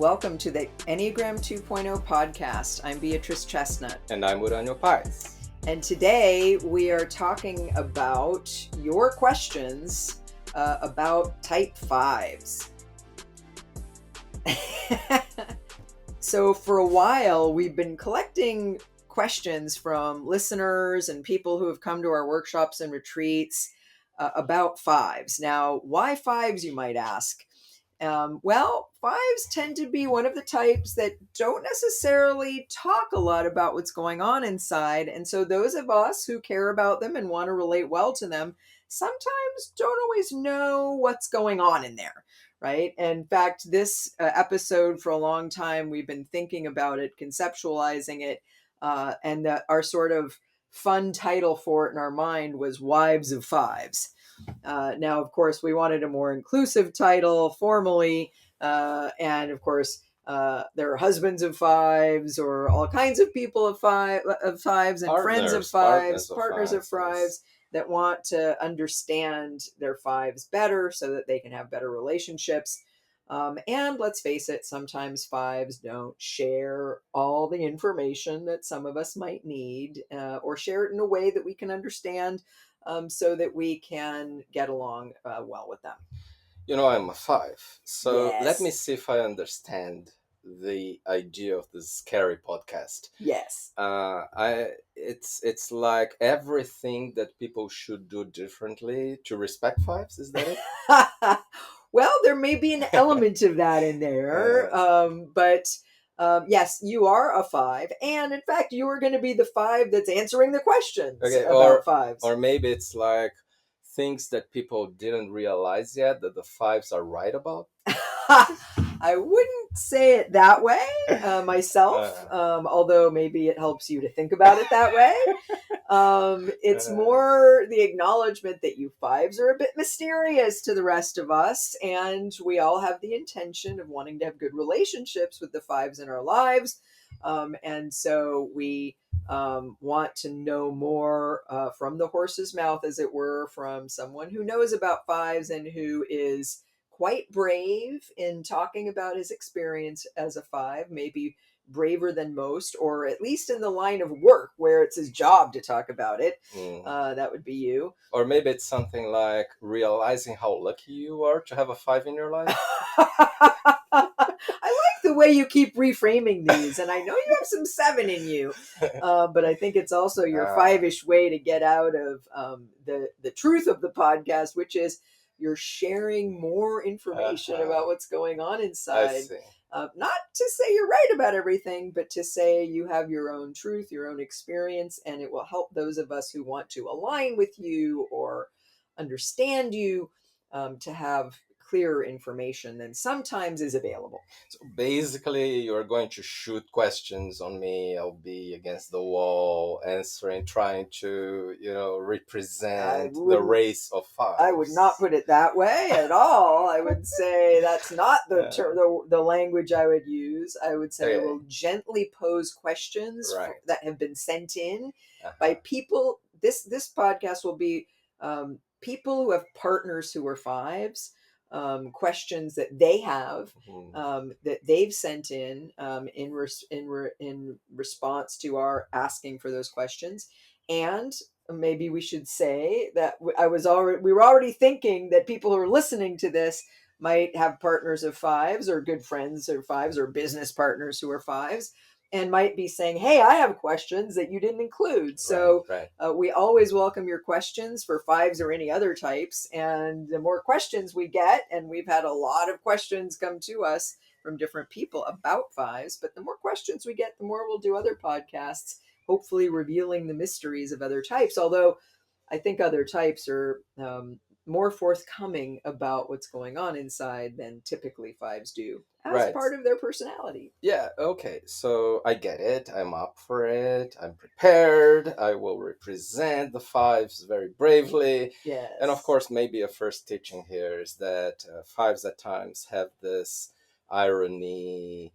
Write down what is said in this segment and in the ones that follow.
Welcome to the Enneagram 2.0 podcast. I'm Beatrice Chestnut. And I'm Uranio Pais. And today we are talking about your questions about type 5s. So for a while, we've been collecting questions from listeners and people who have come to our workshops and retreats about 5s. Now, why 5s, you might ask? Well, 5s tend to be one of the types that don't necessarily talk a lot about what's going on inside. And so those of us who care about them and want to relate well to them sometimes don't always know what's going on in there, right? In fact, this episode, for a long time, we've been thinking about it, conceptualizing it, and our sort of fun title for it in our mind was Wives of 5s. Now, of course, we wanted a more inclusive title formally. And of course, there are husbands of 5s or all kinds of people of 5s and friends of 5s, partners of 5s that want to understand their 5s better so that they can have better relationships. And let's face it, sometimes 5s don't share all the information that some of us might need or share it in a way that we can understand. So that we can get along well with them. You know, I'm a 5, so Yes. Let me see if I understand the idea of this scary podcast. Yes. It's like everything that people should do differently to respect 5s. Is that it? Well, there may be an element of that in there, but yes, you are a 5, and in fact, you are going to be the 5 that's answering the questions about 5s. Or maybe it's like things that people didn't realize yet that the 5s are right about. I wouldn't say it that way myself, although maybe it helps you to think about it that way. It's more the acknowledgement that you 5s are a bit mysterious to the rest of us, and we all have the intention of wanting to have good relationships with the 5s in our lives. And so we want to know more from the horse's mouth, as it were, from someone who knows about 5s and who is quite brave in talking about his experience as a 5, maybe braver than most, or at least in the line of work where it's his job to talk about it. That would be you. Or maybe it's something like realizing how lucky you are to have a 5 in your life. I like the way you keep reframing these, and I know you have some 7 in you, but I think it's also your 5-ish way to get out of the truth of the podcast, which is you're sharing more information about what's going on inside. I see. Not to say you're right about everything, but to say you have your own truth, your own experience, and it will help those of us who want to align with you or understand you to have clearer information than sometimes is available. So basically, you're going to shoot questions on me. I'll be against the wall, answering, trying to, represent the race of 5s. I would not put it that way at all. I would say that's not the language I would use. I would say I will gently pose questions that have been sent in by people. This podcast will be people who have partners who are 5s. Questions that they have that they've sent in response to our asking for those questions. And maybe we should say that we were already thinking that people who are listening to this might have partners of 5s or good friends of 5s or business partners who are 5s. And might be saying, hey, I have questions that you didn't include. So we always welcome your questions for 5s or any other types. And the more questions we get, and we've had a lot of questions come to us from different people about 5s, but the more questions we get, the more we'll do other podcasts, hopefully revealing the mysteries of other types. Although I think other types are more forthcoming about what's going on inside than typically 5s do as part of their personality. Yeah, okay. So I get it. I'm up for it. I'm prepared. I will represent the 5s very bravely. Yes. And of course, maybe a first teaching here is that 5s at times have this irony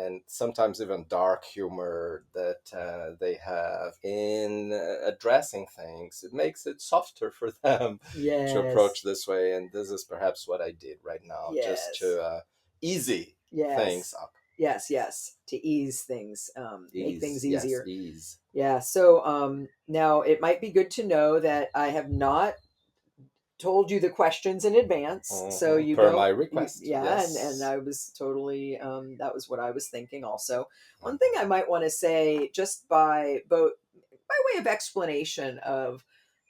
and sometimes even dark humor that they have in addressing things. It makes it softer for them to approach this way, and this is perhaps what I did right now, just to easy Yes. things up. Yes, yes. To ease things, make Ease, things yes, easier. ease. Yeah. So now it might be good to know that I have not told you the questions in advance, so you Per my don't. request, Yeah, and yes. I was totally that was what I was thinking. Also, one thing I might want to say, just by way of explanation of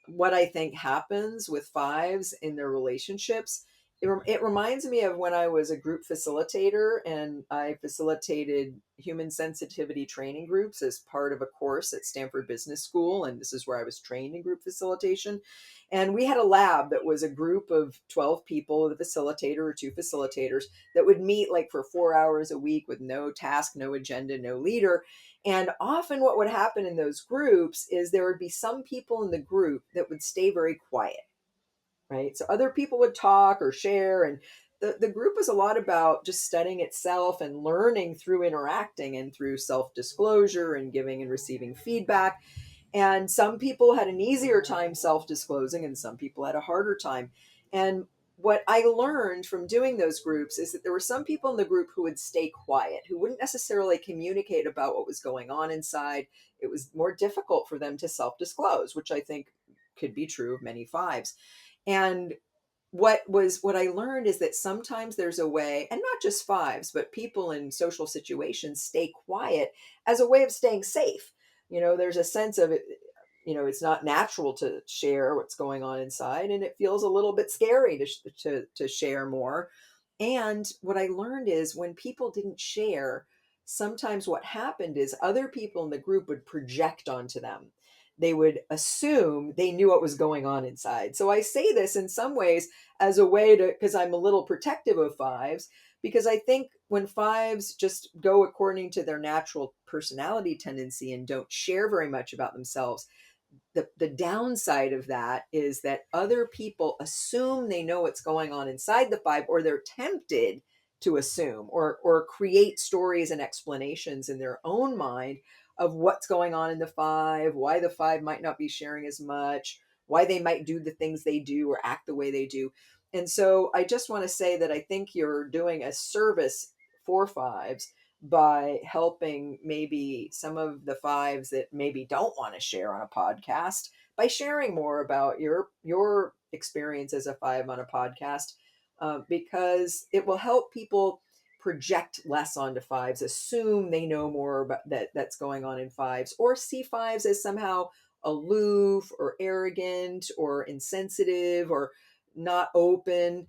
what I think happens with fives in their relationships. It reminds me of when I was a group facilitator and I facilitated human sensitivity training groups as part of a course at Stanford Business School. And this is where I was trained in group facilitation. And we had a lab that was a group of 12 people, the facilitator or two facilitators, that would meet like for 4 hours a week with no task, no agenda, no leader. And often, what would happen in those groups is there would be some people in the group that would stay very quiet, right? So other people would talk or share. And the group was a lot about just studying itself and learning through interacting and through self disclosure and giving and receiving feedback. And some people had an easier time self disclosing, and some people had a harder time. And what I learned from doing those groups is that there were some people in the group who would stay quiet, who wouldn't necessarily communicate about what was going on inside. It was more difficult for them to self disclose, which I think could be true of many fives. And what I learned is that sometimes there's a way, and not just fives, but people in social situations stay quiet as a way of staying safe. There's a sense of it. It's not natural to share what's going on inside, and it feels a little bit scary to share more. And what I learned is when people didn't share, sometimes what happened is other people in the group would project onto them. They would assume they knew what was going on inside. So I say this in some ways as a way to, because I'm a little protective of fives, because I think when fives just go according to their natural personality tendency and don't share very much about themselves, the downside of that is that other people assume they know what's going on inside the five, or they're tempted to assume or create stories and explanations in their own mind of what's going on in the five, why the five might not be sharing as much, why they might do the things they do or act the way they do. And so I just want to say that I think you're doing a service for fives by helping maybe some of the fives that maybe don't want to share on a podcast by sharing more about your experience as a five on a podcast, because it will help people project less onto fives, assume they know more about that's going on in fives, or see fives as somehow aloof or arrogant or insensitive or not open.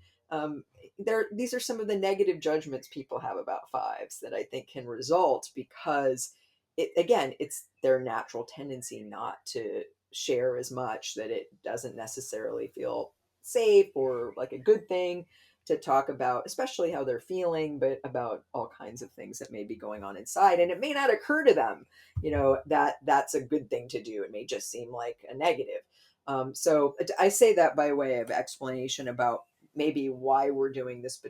These are some of the negative judgments people have about fives that I think can result because it's their natural tendency not to share as much, that it doesn't necessarily feel safe or like a good thing to talk about, especially how they're feeling, but about all kinds of things that may be going on inside. And it may not occur to them, that that's a good thing to do. It may just seem like a negative. So I say that by way of explanation about maybe why we're doing this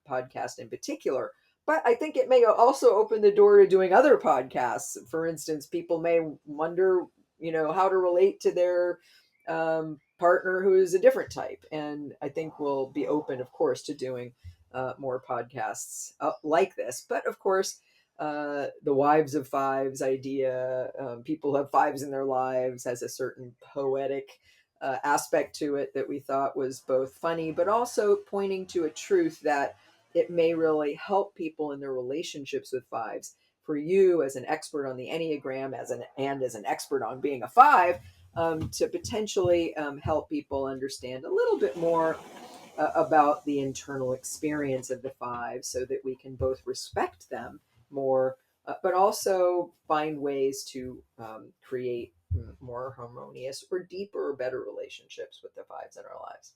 podcast in particular. But I think it may also open the door to doing other podcasts. For instance, people may wonder, how to relate to their partner who is a different type. And I think we'll be open, of course, to doing more podcasts like this. But of course, the wives of fives idea, people who have fives in their lives, has a certain poetic aspect to it that we thought was both funny, but also pointing to a truth that it may really help people in their relationships with fives. For you, as an expert on the Enneagram, as an expert on being a five, to potentially help people understand a little bit more about the internal experience of the five, so that we can both respect them more, but also find ways to create more harmonious or deeper or better relationships with the fives in our lives.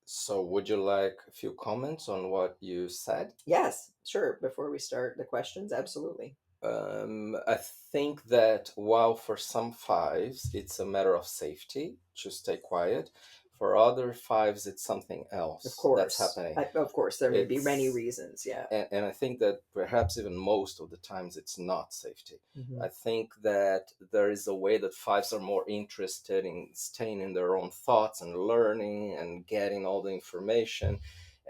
So, would you like a few comments on what you said? Yes, sure. Before we start the questions, absolutely. I think that while for some fives it's a matter of safety to stay quiet, for other fives it's something Of else that's course. happening. Of course, there may be many It's reasons. Yeah. and I think that perhaps even most of the times it's not safety. Hmm. I think that there is a way that fives are more interested in staying in their own thoughts and learning and getting all the information.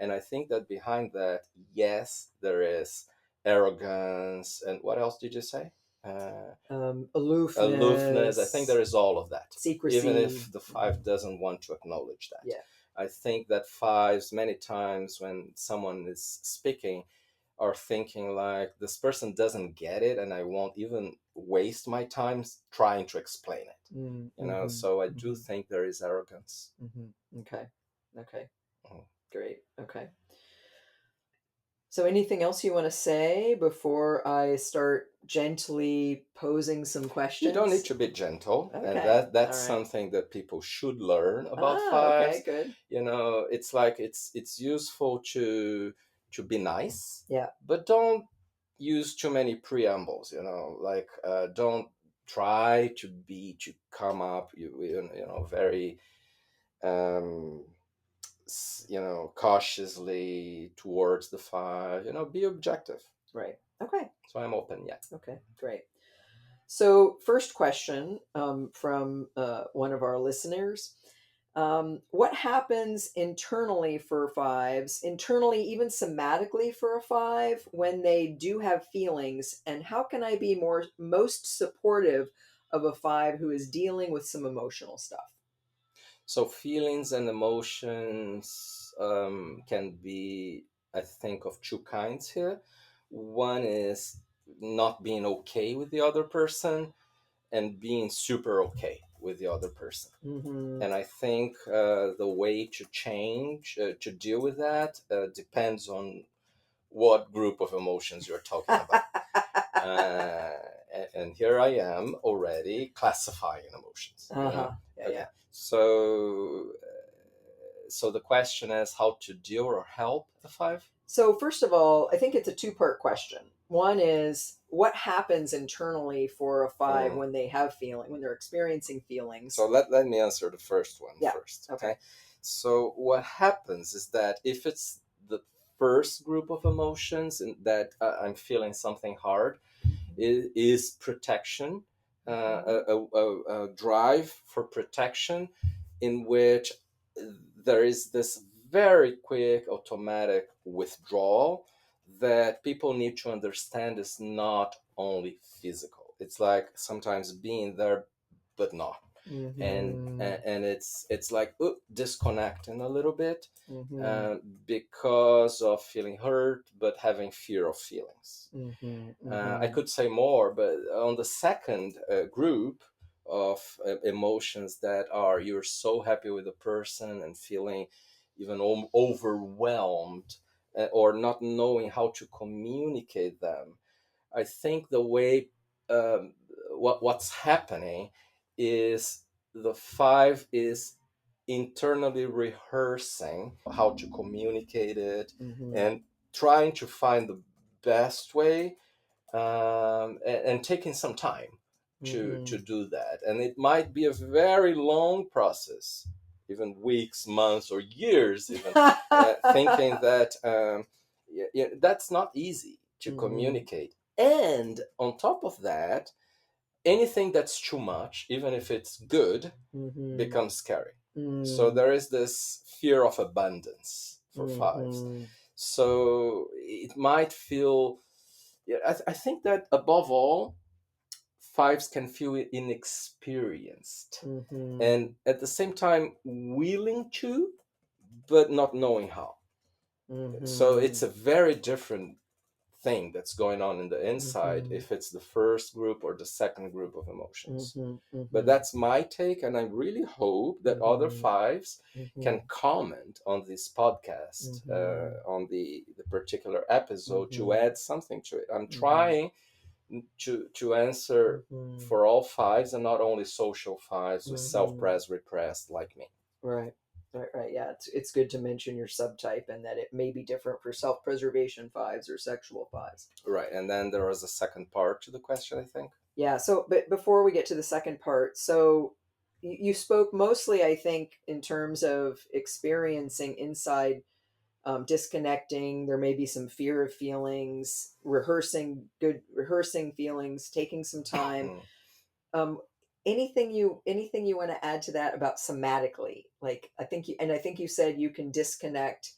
And I think that behind that, yes, there is arrogance. And what else did you say? Aloofness. I think Aloofness, there is all of that, even secrecy. if the five doesn't want to acknowledge that. Yeah. I think that fives, many times when someone is speaking, are thinking like, this person doesn't get it, and I won't even waste my time trying to explain it. So I do think there is arrogance. Okay. Okay. Mhm. Great. Okay. So anything else you want to say before I start gently posing some You don't need questions? to be gentle, and Okay. that's All right. something that people should learn about Okay, fives. good. It's like it's useful to be nice, Yeah. but don't use too many preambles. Like, don't try to come up very um cautiously towards the five. Be objective. Right. Okay. So I'm open. Yeah. Okay, great. So, first question from one of our listeners. What happens internally for fives, internally, even somatically for a five, when they do have feelings? And how can I be most supportive of a five who is dealing with some emotional stuff? So feelings and emotions can be, I think, of two kinds here. One is not being okay with the other person, and being super okay with the other person. Mm-hmm. And I think the way to change, to deal with that, depends on what group of emotions you're talking about. And here I am already classifying emotions. Uh-huh. Yeah, Okay. yeah. So the question is how to deal or help the five. So, first of all, I think it's a two-part question. One is what happens internally for a five Mm. when they have feeling, when they're experiencing feelings. So let me answer the first one Yeah. first. Okay. So what happens is that if it's the first group of emotions and that I'm feeling something hard, it is protection, a drive for protection, in which there is this very quick automatic withdrawal that people need to understand is not only physical. It's like sometimes being there but not. and Mm-hmm. and it's like, disconnecting a little bit, Mm-hmm. because of feeling hurt but having fear of feelings. Mm-hmm. I Mm-hmm. could say more, but on the second group of emotions, that are, you're so happy with the person and feeling even overwhelmed, or not knowing how to communicate them. I think the way, what's happening is the five is internally rehearsing how to communicate it, Mm-hmm. and trying to find the best way, and taking some time to Mm-hmm. do that. And it might be a very long process, even weeks, months, or years, even, thinking that, that's not easy to Mm-hmm. communicate. And on top of that, anything that's too much, even if it's good, Mm-hmm. becomes scary. So Mm-hmm. there is this fear of abundance for fives. Mm-hmm. So it might feel, yeah, I think that above all, fives can feel inexperienced, Mm-hmm. and at the same time willing to, but not knowing how. So Mm-hmm. it's a very different thing that's going on in the inside, Mm-hmm. if it's the first group or the second group of emotions. Mm-hmm. But Mm-hmm. that's my take, and I really hope that other Mm-hmm. fives Mm-hmm. can comment on this podcast, Mm-hmm. on the particular episode, to Mm-hmm. add something to it. I'm Mm-hmm. trying to answer Mm-hmm. for all fives, and not only social fives with Mm-hmm. self-pres repressed like me. Right. Right, right. Yeah, it's good to mention your subtype and that it may be different for self-preservation fives or sexual fives. Right, and then there was a second part to the question, I think. Yeah, so but before we get to the second part, so you spoke mostly, I think, in terms of experiencing inside, disconnecting. There may be some fear of feelings, rehearsing feelings, taking some time. Mm. Um, anything you want to add to that about somatically? Like I think you said you can disconnect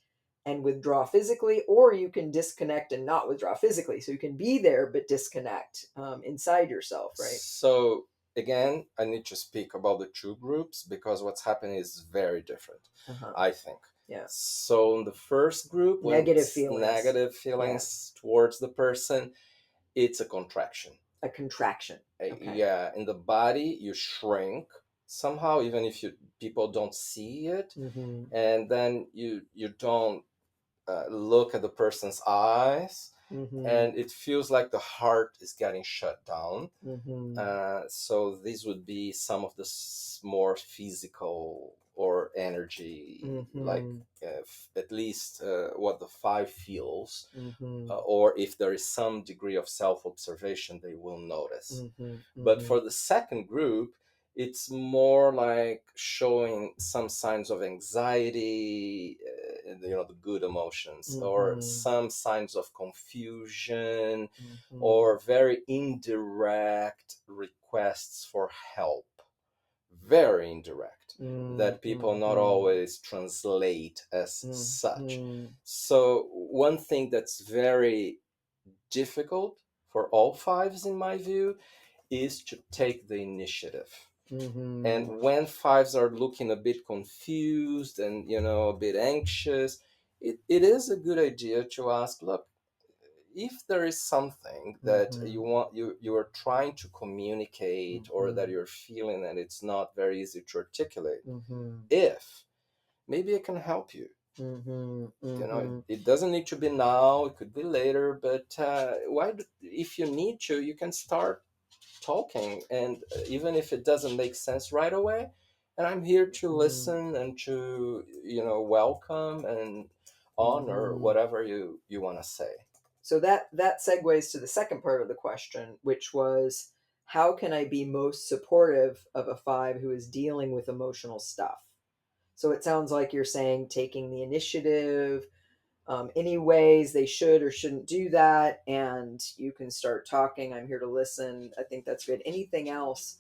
and withdraw physically, or you can disconnect and not withdraw physically. So you can be there but disconnect inside yourself, right? So again, I need to speak about the two groups because what's happening is very different, Uh-huh. I think. Yeah. So in the first group, when Negative it's feelings. negative Yeah. feelings towards the person, it's a contraction. A contraction. Okay. Yeah, in the body, you shrink somehow, even if people don't see it, Mm-hmm. and then you don't look at the person's eyes, Mm-hmm. and it feels like the heart is getting shut down. Mm-hmm. So these would be some of the more physical or energy, like Mm-hmm. at least what the five feels, Mm-hmm. or if there is some degree of self observation, they will notice. Mm-hmm. But Mm-hmm. for the second group, it's more like showing some signs of anxiety, the good emotions, or Mm-hmm. some signs of confusion, Mm-hmm. or very indirect requests for help. Very indirect, that people not Mm-hmm. always translate as such. Mm-hmm. So, one thing that's very difficult for all fives, in my view, is to take the initiative. Mm-hmm. And when fives are looking a bit confused and a bit anxious, it is a good idea to ask, look, if there is something that Mm-hmm. you are trying to communicate, or that Mm-hmm. you're feeling and it's not very easy to articulate, Mm-hmm. if maybe I can help you. Mm-hmm. Mm-hmm. It doesn't need to be now, it could be later, but if you need to, you can start talking, and even if it doesn't make sense right away, and I'm here to Mm-hmm. listen and to welcome and honor Mm-hmm. whatever you want to say. So that segues to the second part of the question, which was, how can I be most supportive of a five who is dealing with emotional stuff? So it sounds like you're saying taking the initiative, any ways they should or shouldn't do that, and you can start talking. I'm here to listen. I think that's good. Anything else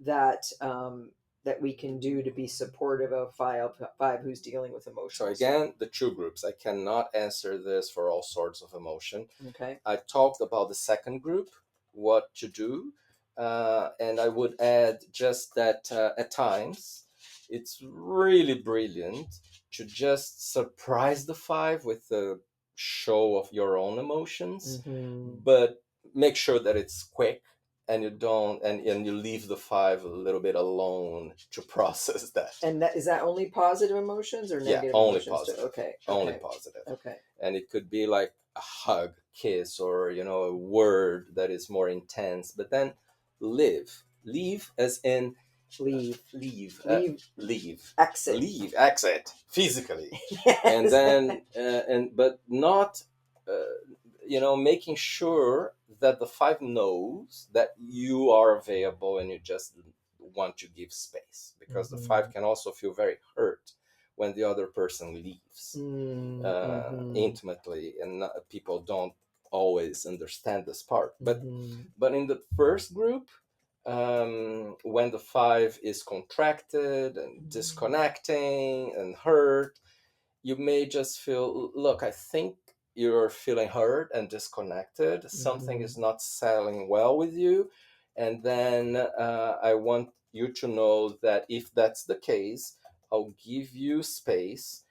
that we can do to be supportive of five who's dealing with So emotional stuff? again, the two groups, I cannot answer this for all sorts of emotion. Okay. I talked about the second group, what to do, and I would add just that at times it's really brilliant to just surprise the five with the show of your own emotions, Mm-hmm. but make sure that it's quick, and you don't and you leave the five a little bit alone to process that. And is that only positive emotions or Yeah, negative only emotions too? positive, Okay. only Okay. positive. Okay. And it could be like a hug, kiss, or a word that is more intense, but then leave as in Leave. leave, Leave. leave, Exit. leave, exit physically. And Yes. then but not making sure that the five knows that you are available, and you just want to give space, because the five Mm-hmm. can also feel very hurt when the other person leaves Mm-hmm. intimately, and people don't always understand this part. but Mm-hmm. but in the first group, when the five is contracted and disconnecting and hurt, you may just feel, look, I think you're feeling hurt and disconnected. Something Mm-hmm. is not settling well with you. And then I want you to know that if that's the case, I'll give you space,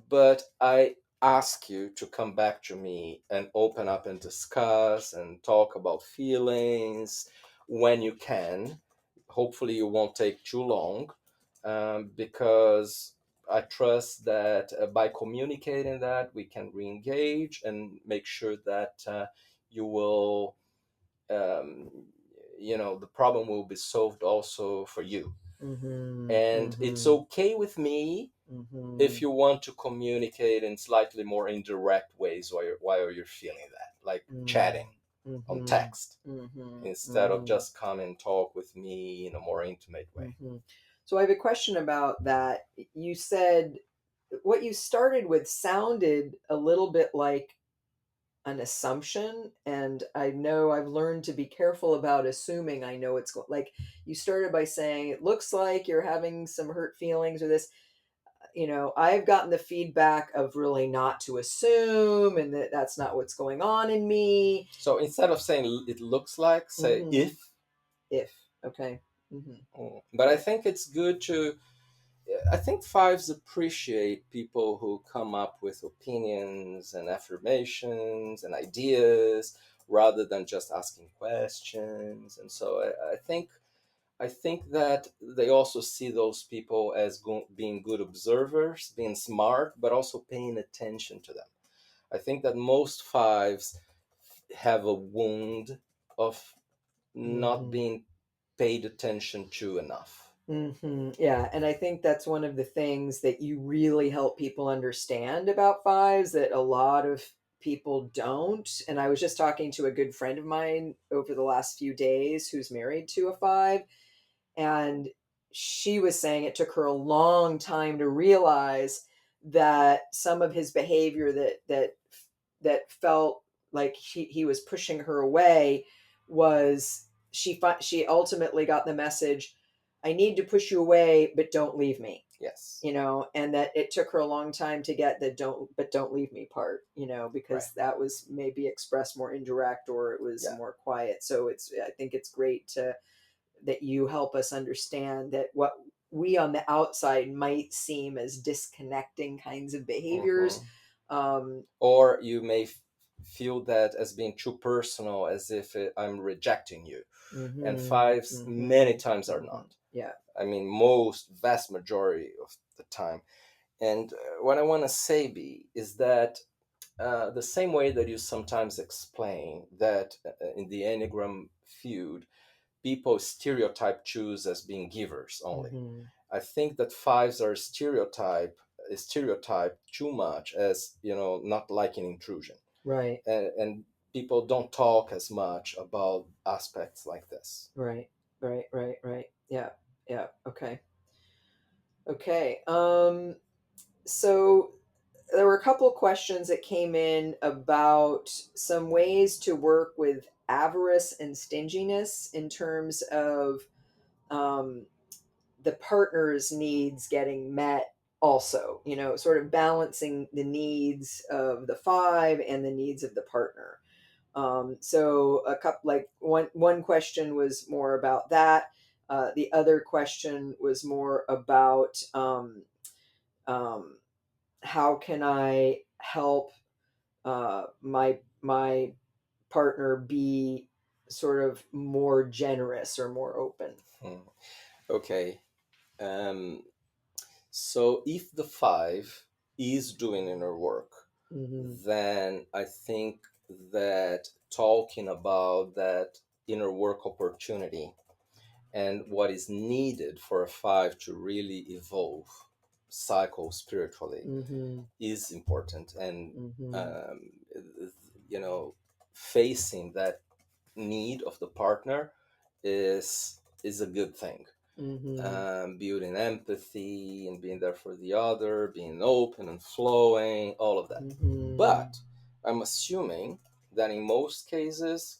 but I ask you to come back to me and open up and discuss and talk about feelings when you can. Hopefully, you won't take too long, because I trust that by communicating that, we can re-engage and make sure that you will, um, the problem will be solved also for you. Mm-hmm. And it's Mm-hmm. okay with me Mm-hmm. if you want to communicate in slightly more indirect ways while you're feeling that, like chatting on Mm-hmm. text, Mm-hmm. instead of Mm-hmm. just come and talk with me in a more intimate way. Mm-hmm. So I have a question about that. You said what you started with sounded a little bit like an assumption, and I know I've learned to be careful about assuming I know like you started by saying it looks like you're having some hurt feelings or this. I've gotten the feedback of really not to assume, and that's not what's going on in me. So instead of saying it looks like, say Hmm. if. If. Okay. Hmm. But I Yeah. think it's good to. I think fives appreciate people who come up with opinions and affirmations and ideas rather than just asking questions. And so I think that they also see those people as being good observers, being smart, but also paying attention to them. I think that most fives have a wound of not Hmm. being paid attention to enough. Yeah, and I think that's one of the things that you really help people understand about fives that a lot of people don't. And I was just talking to a good friend of mine over the last few days who's married to a five, and she was saying it took her a long time to realize that some of his behavior that felt like he was pushing her away was she ultimately got the message, I need to push you away, but don't leave me. Yes. And that it took her a long time to get the don't leave me part, Right. because that was maybe expressed more indirect, or it was Yeah. more quiet. So I think it's great that you help us understand that what we on the outside might seem as disconnecting kinds of behaviors. Hmm. um Or you may feel that as being too personal, as if I'm rejecting you. And mhm, fives many mhm, times are mhm. not. Yeah. I mean, most vast majority of the time. And what I want to say, B, is that the same way that you sometimes explain that in the Enneagram field, people stereotype choose as being givers only. Mhm. I think that fives are stereotyped too much as, not liking intrusion. Right. And people don't talk as much about aspects like this. Right. Right. Yeah. Yeah. Okay. Okay. So there were a couple questions that came in about some ways to work with avarice and stinginess in terms of um, the partner's needs getting met also, sort of balancing the needs of the five and the needs of the partner. So a couple, like one question was more about that. The other question was more about um, how can I help my partner be sort of more generous or more open. Hmm. Okay. Um, so if the five is doing inner work, Hmm. then I think that talking about that inner work opportunity and what is needed for a five to really evolve cycle spiritually Hmm. is important. And Hmm. um, you know facing that need of the partner is a good thing. Hmm. Building empathy and being there for the other, being open and flowing, all of that. Hmm. But I'm assuming that in most cases,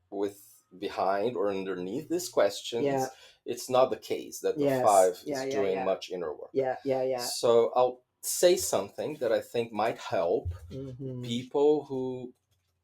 with behind or underneath these Yeah. questions, it's not the case that the Yes. five Yeah. is Yeah. doing Yeah. much inner work. Yeah. Yeah. Yeah. So I'll say something that I think might help Hmm. people who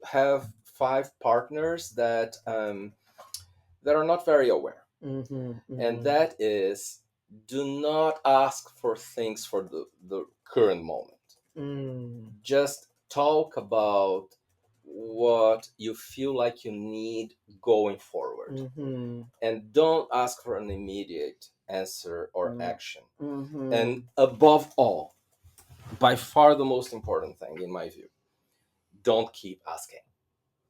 have five partners that are not very aware. Hmm. And Hmm. that is, do not ask for things for the current moment. Mm. Just talk about what you feel like you need going forward. Hmm. And don't ask for an immediate answer or action. Hmm. And above all, by far the most important thing, in my view, don't keep asking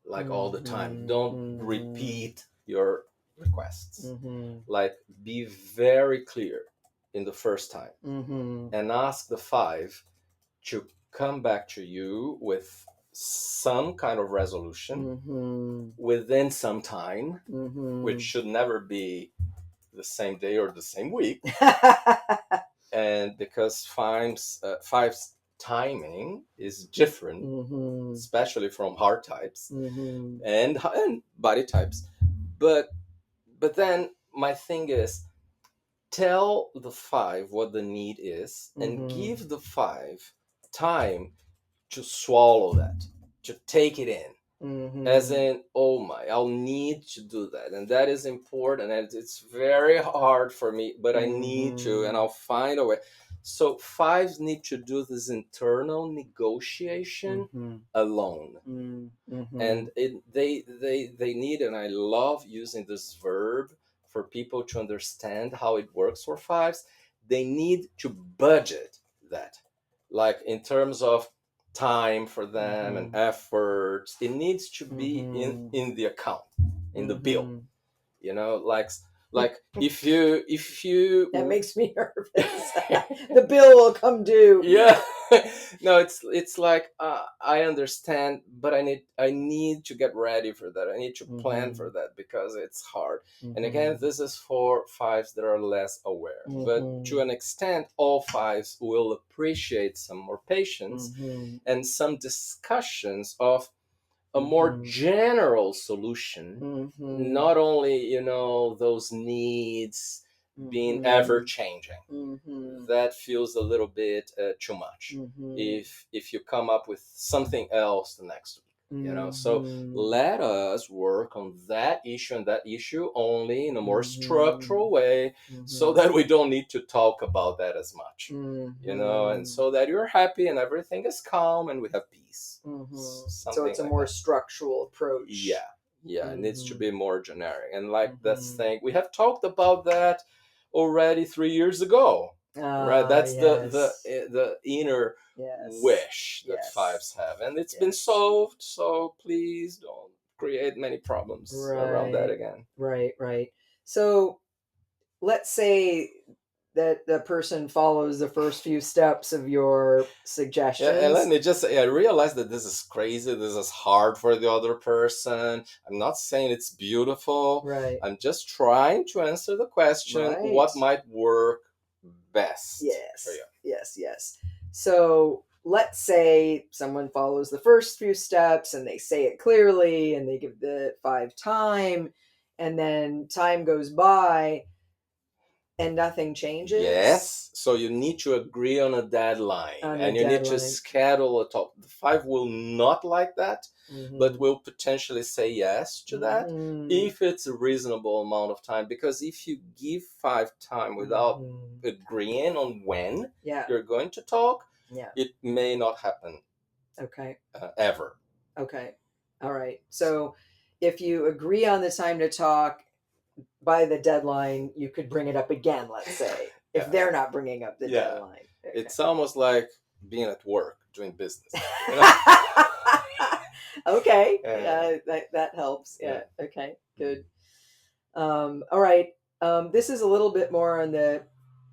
like all the time. Hmm. Don't Hmm. repeat your requests. Hmm. Like, be very clear in the first time Hmm. and ask the five to come back to you with some kind of resolution Hmm. within some time, which Hmm. should never be the same day or the same week. And because five's timing is different, Hmm. especially from heart types Hmm. and body types. But then my thing is, tell the five what the need is and give the five time to swallow that, to take it in. As in, oh my, I'll need to do that. And that is important. And it's very hard for me, but I need to, and I'll find a way. So fives need to do this internal negotiation alone. And they need, and I love using this verb for people to understand how it works for fives. They need to budget that, like in terms of time for them and efforts. It needs to be in the account, in the bill. Like if you That makes me nervous. The bill will come due. yeah. No, it's like, I understand, but I need to get ready for that. I need to plan for that because it's hard. And again, this is for fives that are less aware, but to an extent all fives will appreciate some more patience and some discussions of a more general solution, not only those needs being ever changing. That feels a little bit too much. If you come up with something else the next week, so let us work on that issue and that issue only in a more structural way, so that we don't need to talk about that as much, and so that you're happy and everything is calm and we have peace. So it's a more structural approach. Yeah, it needs to be more generic. And like this thing, we have talked about that already 3 years ago, right? That's the inner wish that fives have, and it's been solved. So please don't create many problems around that again. Right. So let's say that the person follows the first few steps of your suggestions. Yeah, and let me just say, I realize that this is crazy. This is hard for the other person. I'm not saying it's beautiful. Right. I'm just trying to answer the question, what might work best for you? Yes. So let's say someone follows the first few steps and they say it clearly and they give the five time, and then time goes by and nothing changes. Yes. So you need to agree on a deadline, and you need to schedule a talk. The five will not like that, but will potentially say yes to that if it's a reasonable amount of time. Because if you give five time without agreeing on when you're going to talk, it may not happen. Okay. Ever. Okay. All right. So if you agree on the time to talk, by the deadline, you could bring it up again, let's say, if they're not bringing up the deadline. Okay. It's almost like being at work doing business. Okay. That helps. Yeah. Okay. Good. All right. This is a little bit more on the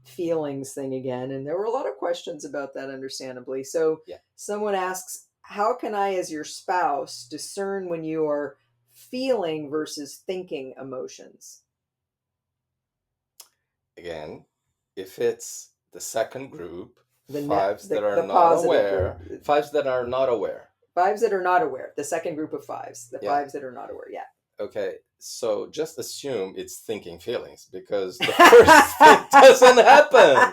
feelings thing again, and there were a lot of questions about that, understandably. So someone asks, how can I, as your spouse, discern when you are feeling versus thinking emotions? Again, if it's the second group, The fives that are the not positive aware, fives that are not aware. Fives that are not aware. The second group of fives. The fives that are not aware. Yeah. Okay, so just assume it's thinking feelings, because the first thing doesn't happen.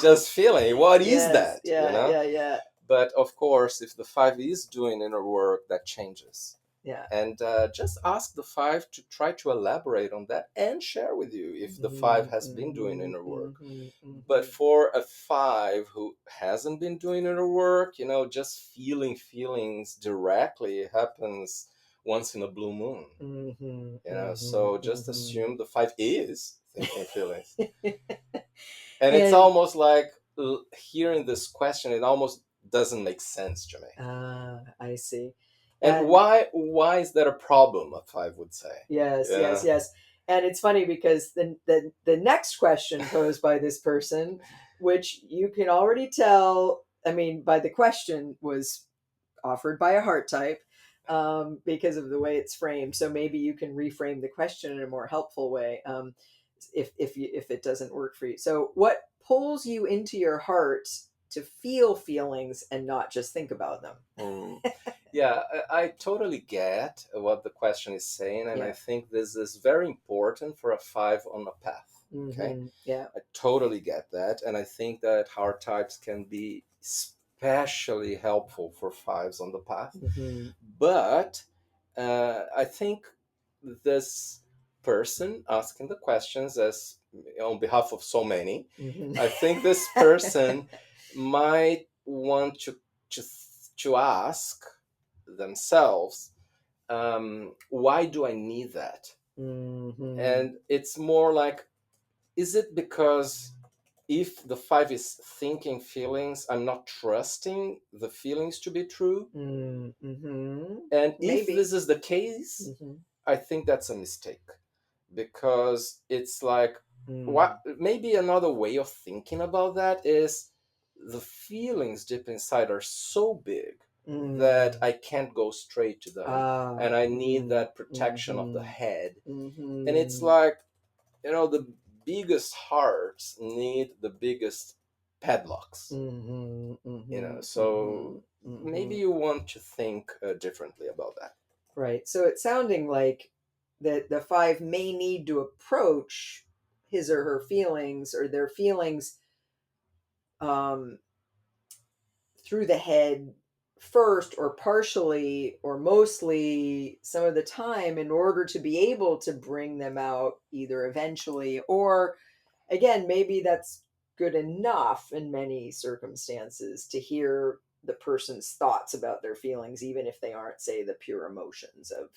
Just feeling. What is that? Yeah. But of course, if the five is doing inner work, that changes. Yeah. And just ask the five to try to elaborate on that and share with you if the five has been doing inner work. But for a five who hasn't been doing inner work, just feeling feelings directly happens once in a blue moon. So just assume the five is thinking feelings. And it's almost like hearing this question, it almost doesn't make sense to me. I see. And why is that a problem, a five would say? Yes. And it's funny because the next question posed by this person, which you can already tell, I mean, by the question, was offered by a heart type, because of the way it's framed. So maybe you can reframe the question in a more helpful way, if it doesn't work for you. So what pulls you into your heart to feel feelings and not just think about them? Yeah, I totally get what the question is saying, and I think this is very important for a five on a path. Okay, Yeah. I totally get that, and I think that hard types can be especially helpful for fives on the path. But I think this person asking the questions, as on behalf of so many, I think this person might want to, to ask themselves, why do I need that? And it's more like, is it because if the five is thinking feelings, I'm not trusting the feelings to be true? And if Maybe. this is the case, I think that's a mistake, because it's like, what maybe another way of thinking about that is, the feelings deep inside are so big that I can't go straight to them, and I need that protection of the head. And it's like, the biggest hearts need the biggest padlocks. So maybe you want to think differently about that. Right. So it's sounding like that the five may need to approach his or her feelings or their feelings um, through the head first or partially or mostly some of the time in order to be able to bring them out either eventually or again, maybe that's good enough in many circumstances to hear the person's thoughts about their feelings, even if they aren't, say, the pure emotions of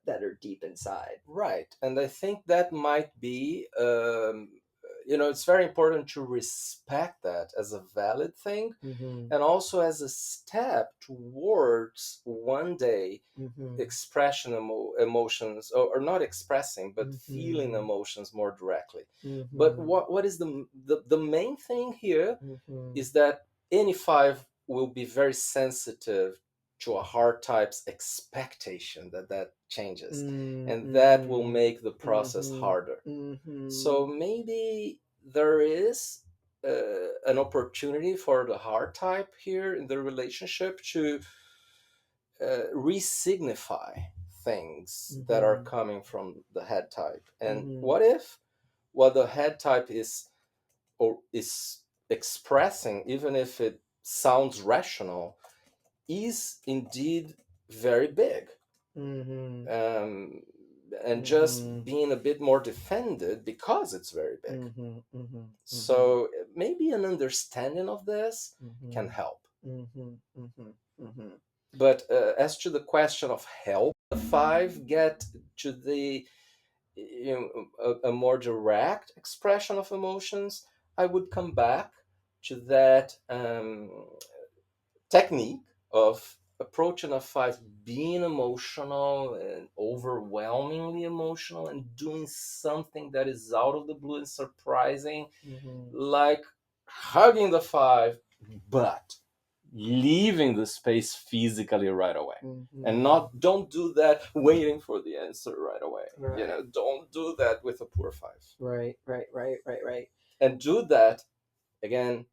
that are deep inside. Right. And I think that might be, it's very important to respect that as a valid thing, and also as a step towards one day expression emotions, or not expressing but feeling emotions more directly. But what is the main thing here is that any five will be very sensitive to a hard type's expectation that changes, and that will make the process harder. So maybe there is an opportunity for the hard type here in the relationship to re-signify things that are coming from the head type. And what if what the head type is expressing, even if it sounds rational, is indeed very big, um, and just being a bit more defended because it's very big. So maybe an understanding of this can help. But as to the question of help the five get to the a more direct expression of emotions, I would come back to that technique of approaching a five being emotional and overwhelmingly emotional and doing something that is out of the blue and surprising, like hugging the five, but leaving the space physically right away. And don't do that waiting for the answer right away. Don't do that with a poor five. Right. And do that again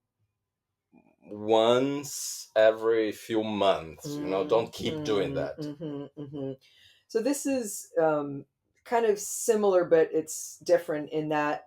once every few months. Don't keep doing that. So this is kind of similar, but it's different in that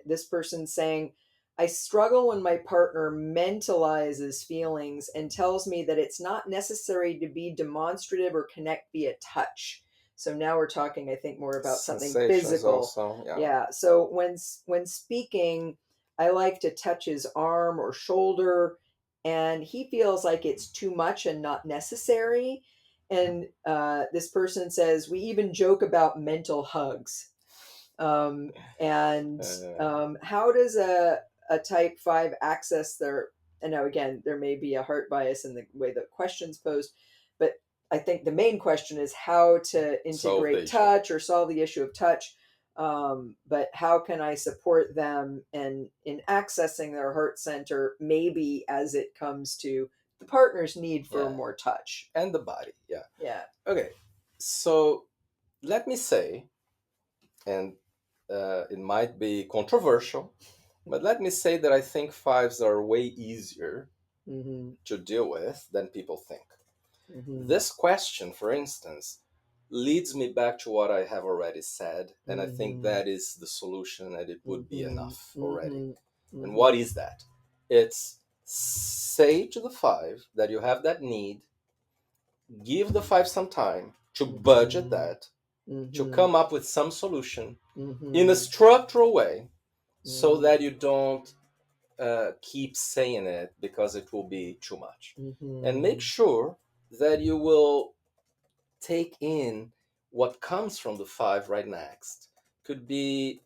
this person's saying, I struggle when my partner mentalizes feelings and tells me that it's not necessary to be demonstrative or connect via touch. So now we're talking, I think, more about something Sensations physical. also, Yeah. So when speaking, I like to touch his arm or shoulder, and he feels like it's too much and not necessary. And this person says, we even joke about mental hugs. And how does a type 5 access their, and now again, there may be a heart bias in the way the question's posed, but I think the main question is how to integrate touch or solve the issue of touch. But how can I support them and in accessing their heart center, maybe as it comes to the partner's need for more touch and the body. Yeah. Okay, so let me say, and it might be controversial, but let me say that I think fives are way easier to deal with than people think. This question, for instance, leads me back to what I have already said. And I think Mm-hmm. that is the solution, and it would be Mm-hmm. enough already. Mm-hmm. And Mm-hmm. what is that? It's say to the five that you have that need, give the five some time to budget Mm-hmm. that, to Mm-hmm. come up with some solution in a Mm-hmm. structural way, so Mm-hmm. that you don't keep saying it because it will be too much. And make Mm-hmm. sure that you will take in what comes from the five right next. Could be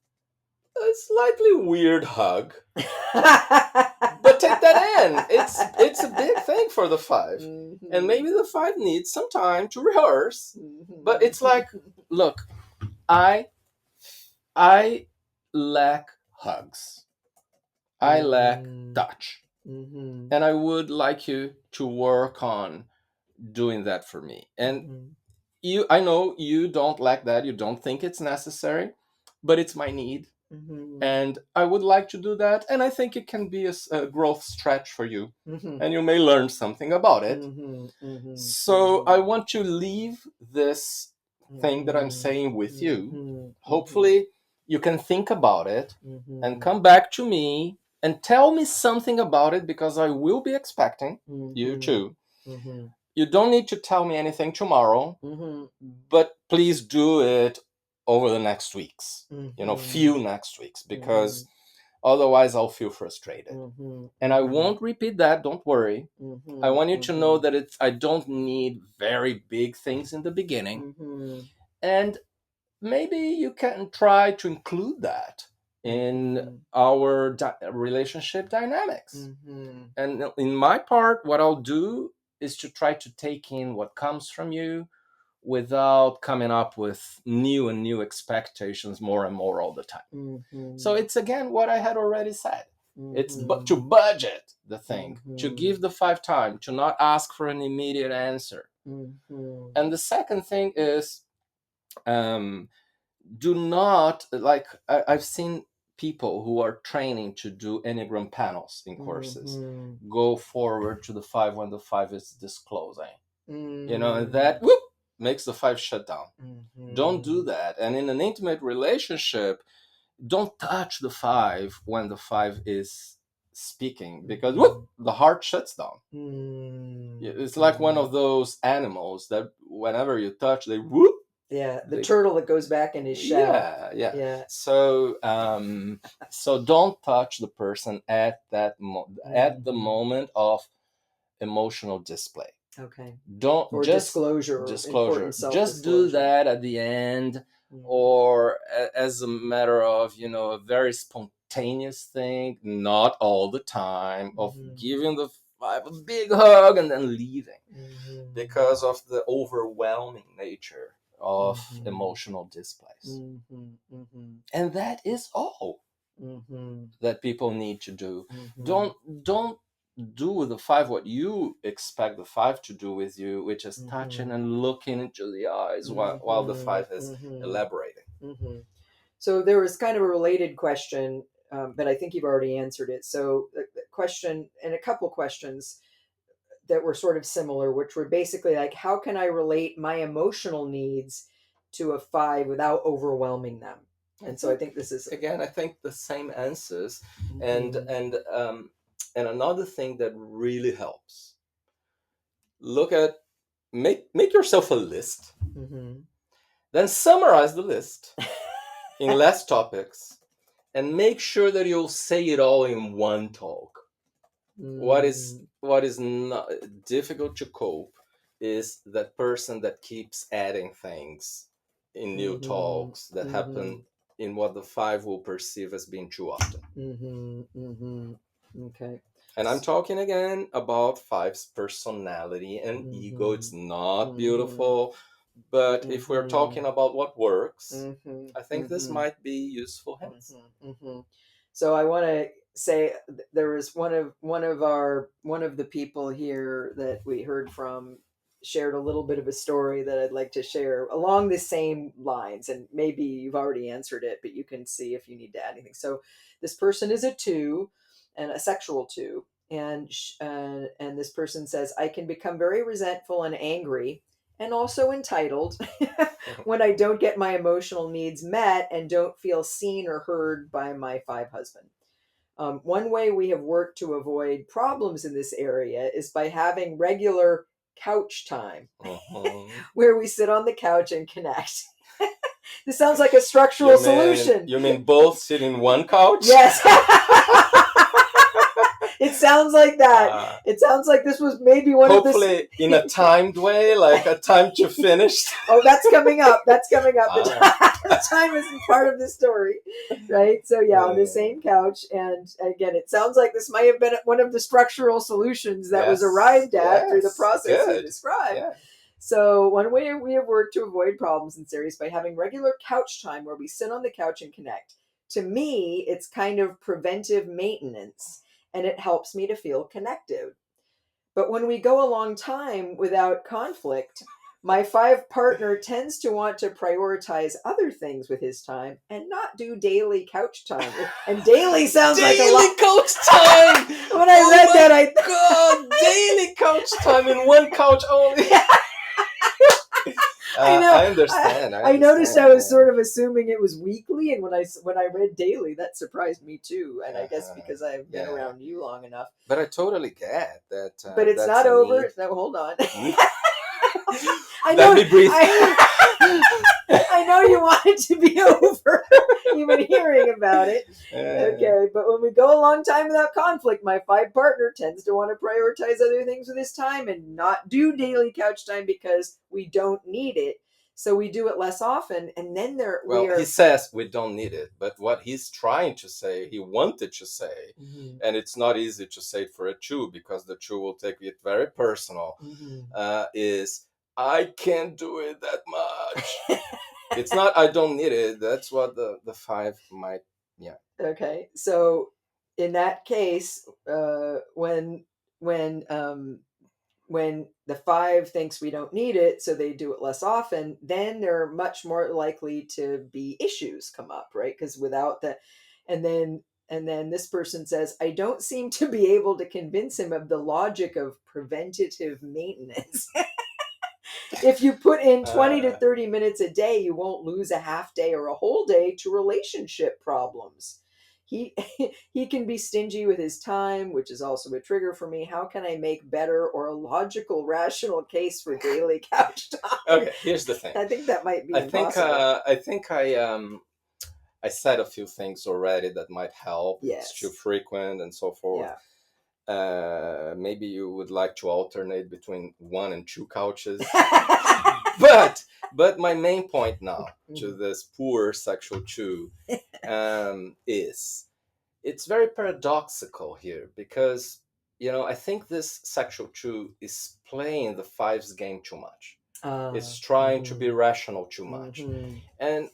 a slightly weird hug, but take that in. It's a big thing for the five, and Mm-hmm. maybe the five needs some time to rehearse. But it's Mm-hmm. like, look, I I lack hugs. I lack touch, Mm-hmm. and I would like you to work on doing that for me. And Mm-hmm. I know you don't lack that. You don't think it's necessary, but it's my need, Mm-hmm. and I would like to do that. And I think it can be a growth stretch for you, Mm-hmm. and you may learn something about it. Mm-hmm. Mm-hmm. So I want to leave this thing that I'm Mm-hmm. saying with you. Mm-hmm. Mm-hmm. Hopefully, you can think about it and Mm-hmm. come back to me and tell me something about it, because I will be expecting you Mm-hmm. to. Mm-hmm. You don't need to tell me anything tomorrow, Mm-hmm. but please do it over the next weeks, Mm-hmm. few next weeks, Mm-hmm. because otherwise I'll feel frustrated. Mm-hmm. And I Mm-hmm. won't repeat that, don't worry. I Mm-hmm. want you to know Mm-hmm. that I don't need very big things in the beginning. Mm-hmm. And maybe you can try to include that in Mm-hmm. our relationship dynamics. Mm-hmm. And in my part, what I'll do is to try to take in what comes from you without coming up with new and new expectations more and more all the time. So Mm-hmm. it's again what I had already said. It's Mm-hmm. to budget the thing, to Mm-hmm. give the five time, to not ask for an immediate answer. Mm-hmm. And the second thing is, um, do not, like, I've seen people who are training to do Enneagram panels in courses Mm-hmm. go forward to the five when the five is disclosing, and Mm-hmm. that whoop makes the five shut down. Don't do Mm-hmm. that. And in an intimate relationship, don't touch the five when the five is speaking, because whoop, Mm-hmm. the heart shuts down. It's like one Mm-hmm. of those animals that whenever you touch, they whoop. Yeah, the They, turtle that goes back in his shell. yeah, yeah. Yeah. So don't touch the person at at the Mm-hmm. moment of emotional display. Okay. Don't Or just disclosure, important disclosure. Just do self-disclosure. that at the end, Mm-hmm. or as a matter of a very spontaneous thing, not all the time, of Mm-hmm. giving the five a big hug and then leaving, Mm-hmm. because of the overwhelming nature of Mm-hmm. emotional displays. Mm-hmm. Mm-hmm. And that is all Mm-hmm. that people need to do. Mm-hmm. Don't do with the five what you expect the five to do with you, which is touching Mm-hmm. and looking into the eyes while the Mm-hmm. five is Mm-hmm. elaborating. Mm-hmm. So there was kind of a related question, but I think you've already answered it. So the question and a couple questions that were sort of similar, which were basically like, how can I relate my emotional needs to a five without overwhelming them? I And so I think think this is. again, I think the same answers, and Mm-hmm. another thing that really helps. Look at make yourself a list, Mm-hmm. then summarize the list in less topics, and make sure that you'll say it all in one talk. What is not difficult to cope is that person that keeps adding things in new Mm-hmm. talks that Mm-hmm. happen in what the five will perceive as being too often. Mm-hmm. Mm-hmm. Okay. And I'm talking again about five's personality and ego. Mm-hmm. It's not Mm-hmm. beautiful, but if we're Mm-hmm. talking about what works, Mm-hmm. I think this Mm-hmm. might be useful hints. Mm-hmm. Mm-hmm. So I want to say there was one of the people here that we heard from shared a little bit of a story that I'd like to share along the same lines, and maybe you've already answered it, but you can see if you need to add anything. So this person is a two, and a sexual two, and this person says, I can become very resentful and angry and also entitled when I don't get my emotional needs met and don't feel seen or heard by my 5 husband. One way we have worked to avoid problems in this area is by having regular couch time where we sit on the couch and connect. This sounds like a structural solution. You mean both sit in one couch? Yes. It sounds like that. It sounds like this was maybe one of the... Hopefully in a timed way, like a time to finish. Oh, that's coming up. That's coming up. The time isn't part of the story, right? So yeah, on the same couch. And again, it sounds like this might have been one of the structural solutions that was arrived at through the process you described. Yeah. So one way we have worked to avoid problems in series by having regular couch time where we sit on the couch and connect. To me, it's kind of preventive maintenance, and it helps me to feel connected. But when we go a long time without conflict, my 5 partner tends to want to prioritize other things with his time and not do daily couch time. And daily sounds like a lot. Daily couch time! When I read that, I God, daily couch time in one couch only. I understand. I noticed I was sort of assuming it was weekly, and when I read daily, that surprised me too. And I guess because I've been around you long enough. But I totally get that. But it's not over. No, hold on. Let me breathe. I know you want it to be over, even hearing about it. Okay, but when we go a long time without conflict, my 5 partner tends to want to prioritize other things with his time and not do daily couch time because we don't need it. So we do it less often, and then he says we don't need it, but what he's trying to say, he wanted to say, and it's not easy to say it for a Jew because the Jew will take it very personal, is I can't do it that much. It's not I don't need it. That's what the 5 might, Okay, so in that case, when the 5 thinks we don't need it, so they do it less often, then they're much more likely to be issues come up, right? Because without the, and then this person says, I don't seem to be able to convince him of the logic of preventative maintenance. If you put in 20 to 30 minutes a day, you won't lose a half day or a whole day to relationship problems. He can be stingy with his time, which is also a trigger for me. How can I make better or a logical, rational case for daily couch time? Okay, here's the thing. I think that might be impossible. I think I said a few things already that might help. Yes. It's too frequent and so forth. Yeah. Maybe you would like to alternate between 1 and 2 couches. But my main point now to this poor sexual Jew is it's very paradoxical here because, I think this sexual Jew is playing the 5's game too much. It's trying to be rational too much. And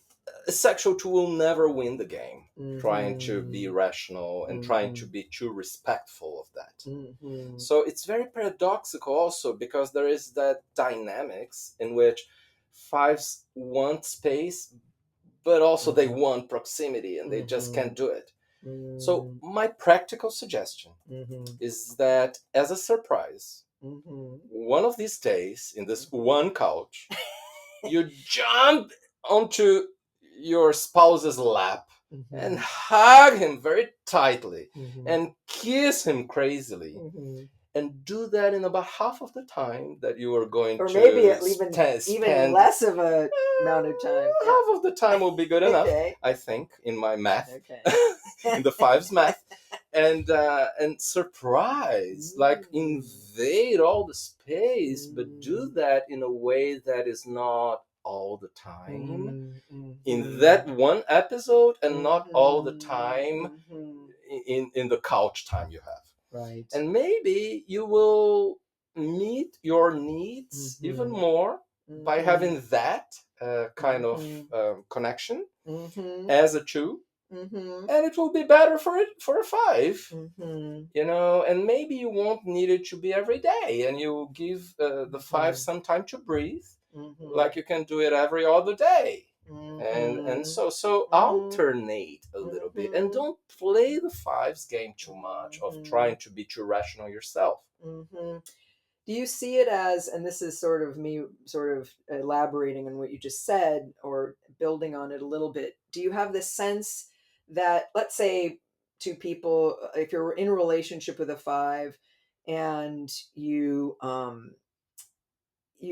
a sexual Jew will never win the game trying to be rational and trying to be too respectful of that. So it's very paradoxical also because there is that dynamics in which 5's want space, but also they want proximity and they just can't do it. So my practical suggestion is that as a surprise, one of these days in this one couch, you jump onto your spouse's lap and hug him very tightly and kiss him crazily. And do that in about half of the time that you are going or to maybe even less of a amount of time. Half of the time will be good enough, I think, in my math, in the 5's math. And surprise, like invade all the space, but do that in a way that is not all the time in that one episode and not all the time in the couch time you have. Right. And maybe you will meet your needs even more by having that kind of connection as a 2. And it will be better for a 5. And maybe you won't need it to be every day, and you give the 5 some time to breathe, like you can do it every other day. And so alternate a little bit and don't play the 5's game too much of trying to be too rational yourself. Do you see it as, and this is sort of me sort of elaborating on what you just said or building on it a little bit, do you have this sense that, let's say, two people, if you're in a relationship with a five and you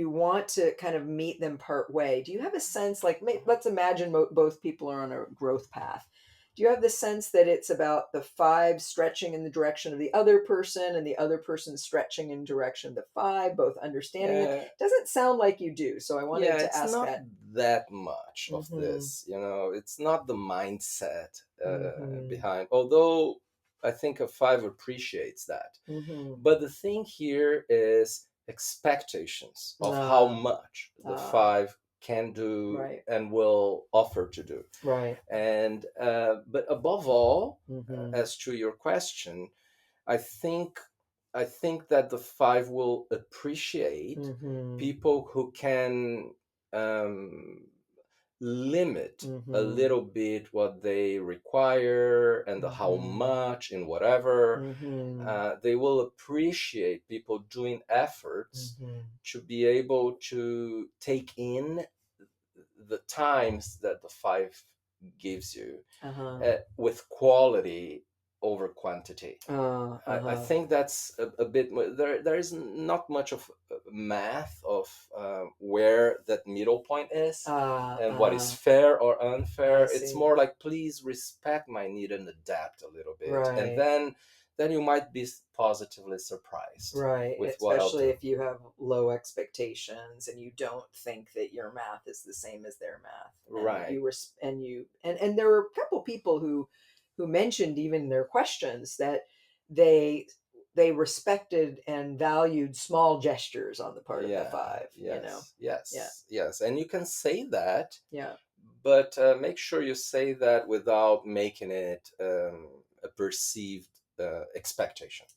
want to kind of meet them part way, do you have a sense, like, let's imagine both people are on a growth path, do you have the sense that it's about the five stretching in the direction of the other person and the other person stretching in direction of the five, both understanding it? Yeah, Doesn't sound like you do, so I yeah, wanted to it's ask not that. that much of Mm-hmm. this, it's not the mindset Mm-hmm. behind, although I think a five appreciates that. Mm-hmm. But the thing here is expectations of how Ah, much the ah, five can do right, and will offer to do. right. And but above all, Mm-hmm. as to your question, I think I think that the five will appreciate Mm-hmm. people who can um, limit a Mm-hmm. little bit what they require and the how Mm-hmm. much in whatever. Mm-hmm. They will appreciate people doing efforts Mm-hmm. to be able to take in the times that the five gives you Uh-huh. with quality over quantity. I Uh-huh. think that's a bit there. There is not much of math of where that middle point is and what is Uh-huh. fair or I unfair. It's see. more like, please respect my need and adapt a little bit, and Right. then you might be positively surprised Right. with what I'll Especially do. if you have low expectations and you don't think that your math is the same as their math. And Right. and there were a couple people who mentioned even in their questions that they they respected and valued small gestures on the part of the Yeah. five, you know. Yes. Yeah. Yes. Yes. And you can say that, Yeah. but make sure you say that without making it a perceived expectation,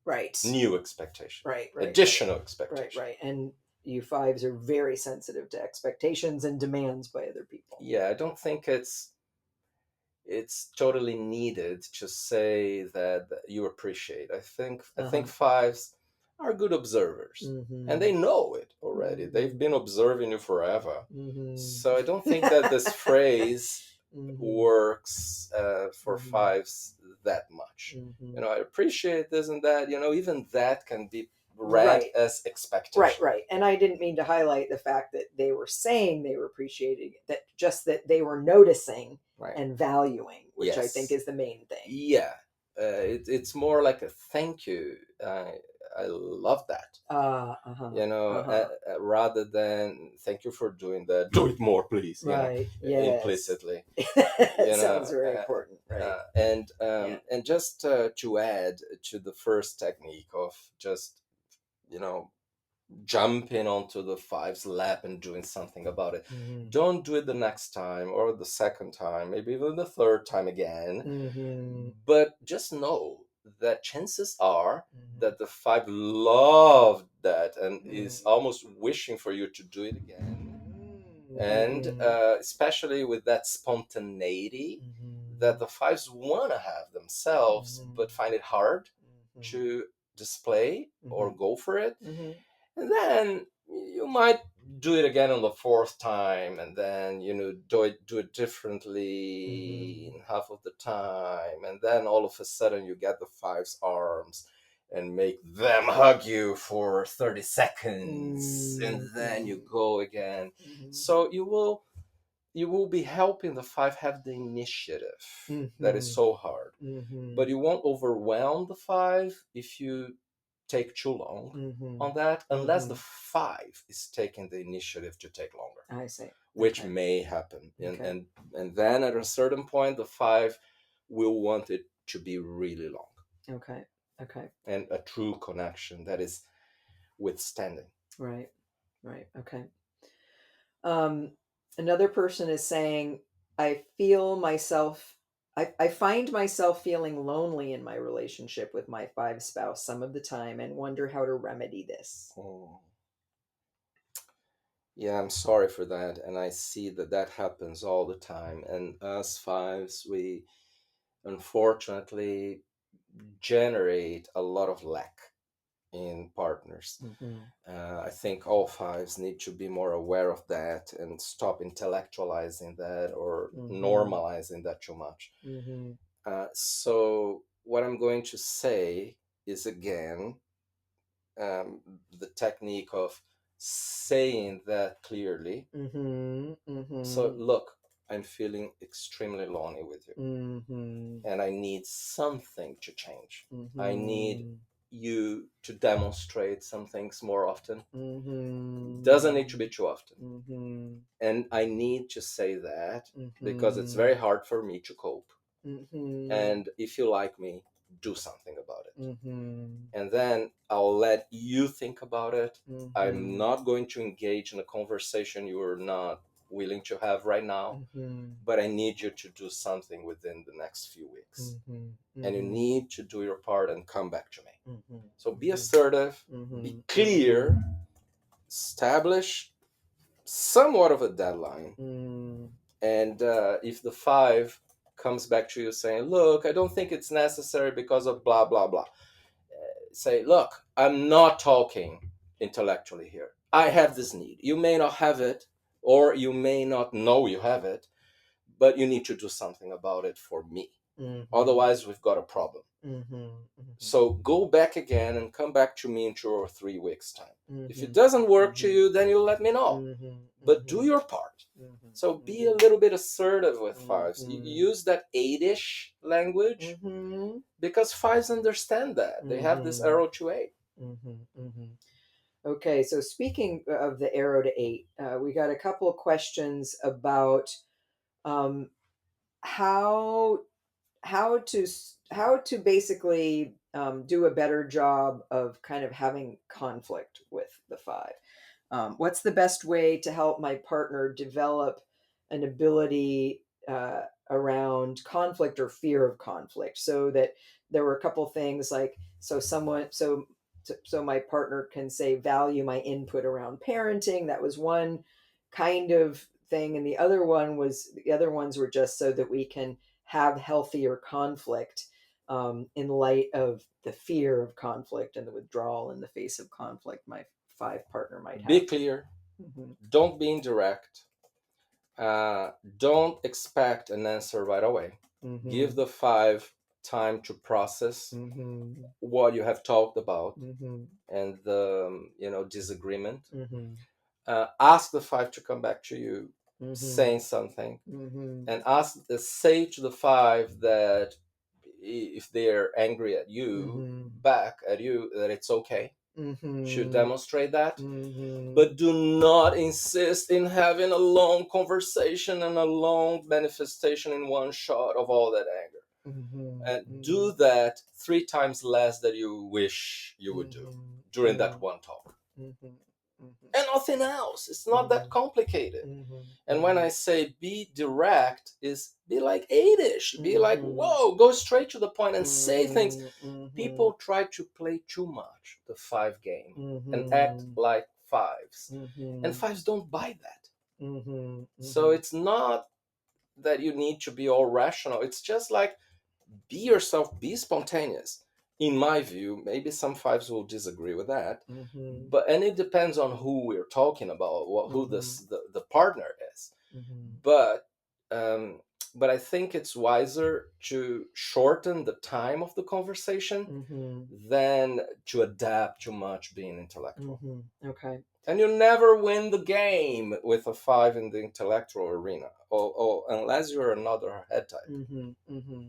Right. new expectation, Right, right, right. additional Right, expectation. right. And you fives are very sensitive to expectations and demands by other people. Yeah, I don't think it's totally needed to say that you appreciate. I think Uh-huh. fives are good observers, and Mm-hmm. they know it already. They've Mm-hmm. been observing you forever. So I Mm-hmm. don't think that this phrase Mm-hmm. works for Mm-hmm. fives that much. Mm-hmm. I appreciate this and that. Even that can be read Right. as Right, expectation. right. And I didn't mean to highlight the fact that they were saying they were appreciating it, that just that they were noticing Right. and valuing, which I think Yes. is the main thing. Yeah. It's more like a thank you. I love that. Uh-huh. Uh-huh. Rather than thank you for doing that, do it more, please. Right. Yes. Implicitly. That You sounds know, very important. Right. Yeah. and just to add to the first technique of just you know jumping onto the five's lap and doing something about it. Mm-hmm. Don't do it the next time or the second time, maybe even the third time again. Mm-hmm. But just know that chances are Mm-hmm. that the five loved that and is Mm-hmm. almost wishing for you to do it again. And Mm-hmm. especially with that spontaneity Mm-hmm. that the fives want to have themselves, but find it hard Mm-hmm. to display Mm-hmm. or go for it. Mm-hmm. And then you might do it again on the fourth time, and then do it differently Mm-hmm. in half of the time, and then all of a sudden you get the five's arms and make them hug you for 30 seconds, and then you Mm-hmm. go again. Mm-hmm. So you will be helping the five have the initiative that is Mm-hmm. so hard, Mm-hmm. but you won't overwhelm the five if you take too long Mm-hmm. on that, unless the Mm-hmm. five is taking the initiative to take longer, I see. which Okay. may happen. and Okay. and and then at a certain point the five will want it to be really long, Okay. Okay. and a true connection that is withstanding. Right. Right. Okay. Um, Another person is saying, I feel myself, I find myself feeling lonely in my relationship with my five spouse some of the time and wonder how to remedy this. Oh, yeah, I'm sorry for that, and I see that that happens all the time, and us fives, we unfortunately generate a lot of lack in partners. Mm-hmm. I think all fives need to be more aware of that and stop intellectualizing that or Mm-hmm. normalizing that too much. Mm-hmm. So, what I'm going to say is again the technique of saying that clearly. Mm-hmm. So, Mm-hmm. look, I'm feeling extremely lonely with you, Mm-hmm. and I need something to change. I need Mm-hmm. you to demonstrate some things more often. Doesn't need to Mm-hmm. be too often. Mm-hmm. And I need to say that because it's Mm-hmm. very hard for me to cope. Mm-hmm. And if you like me, do something about it. Mm-hmm. And then I'll let you think about it. I'm Mm-hmm. not going to engage in a conversation you're not willing to have right now, Mm-hmm. but I need you to do something within the next few weeks. Mm-hmm. And you need to do your part and come back to me. Mm-hmm. So be assertive, be Mm-hmm. clear, establish somewhat of a deadline. Mm-hmm. And if the five comes back to you saying, look, I don't think it's necessary because of blah, blah, blah, say, look, I'm not talking intellectually here. I have this need. You may not have it, or you may not know you have it, but you need to do something about it for me. Mm-hmm. Otherwise, we've got a problem. Mm-hmm. So go back again and come back to me in 2 or 3 weeks' time. If Mm-hmm. it doesn't work to Mm-hmm. you, then you let me know. Mm-hmm. But do your part. So be a little bit assertive with fives. You use that eight-ish language Mm-hmm. because fives understand that. They have this Mm-hmm. arrow to eight. Mm-hmm. Mm-hmm. Okay, so speaking of the arrow to eight, we got a couple of questions about um, how how to basically do a better job of kind of having conflict with the five. What's the best way to help my partner develop an ability around conflict or fear of conflict? So that there were a couple things like so my partner can say value my input around parenting. That was one kind of thing, and the other ones were just so that we can have healthier conflict in light of the fear of conflict and the withdrawal in the face of conflict my five partner might Be have. clear. Mm-hmm. Don't be indirect. Don't expect an answer right away. Mm-hmm. Give the five time to process Mm-hmm. what you have talked about Mm-hmm. and the disagreement. Mm-hmm. Ask the five to come back to you Mm-hmm. saying something, Mm-hmm. and say to the five that if they're angry at you, Mm-hmm. back at you, that it's okay. Should Mm-hmm. demonstrate that, Mm-hmm. but do not insist in having a long conversation and a long manifestation in one shot of all that anger. Mm-hmm. And Mm-hmm. do that 3 times less than you wish you would do during Mm-hmm. that one talk. Mm-hmm. Mm-hmm. And nothing else. It's not Mm-hmm. that complicated. Mm-hmm. And when Mm-hmm. I say be direct, is be like eight-ish. Be like, Mm-hmm. whoa, go straight to the point and say things. Mm-hmm. Mm-hmm. People try to play too much the five game and act Mm-hmm. like fives. And Mm-hmm. fives don't buy that. Mm-hmm. So Mm-hmm. it's not that you need to be all rational. It's just like be yourself, be spontaneous. In my view, maybe some fives will disagree with that, Mm-hmm. but and it depends on who we're talking about, who Mm-hmm. the partner is. Mm-hmm. But um, but I think it's wiser to shorten the time of the conversation Mm-hmm. than to adapt too much being intellectual. Mm-hmm. Okay. And you never win the game with a five in the intellectual arena, or unless you're another head type. Mm-hmm. Mm-hmm.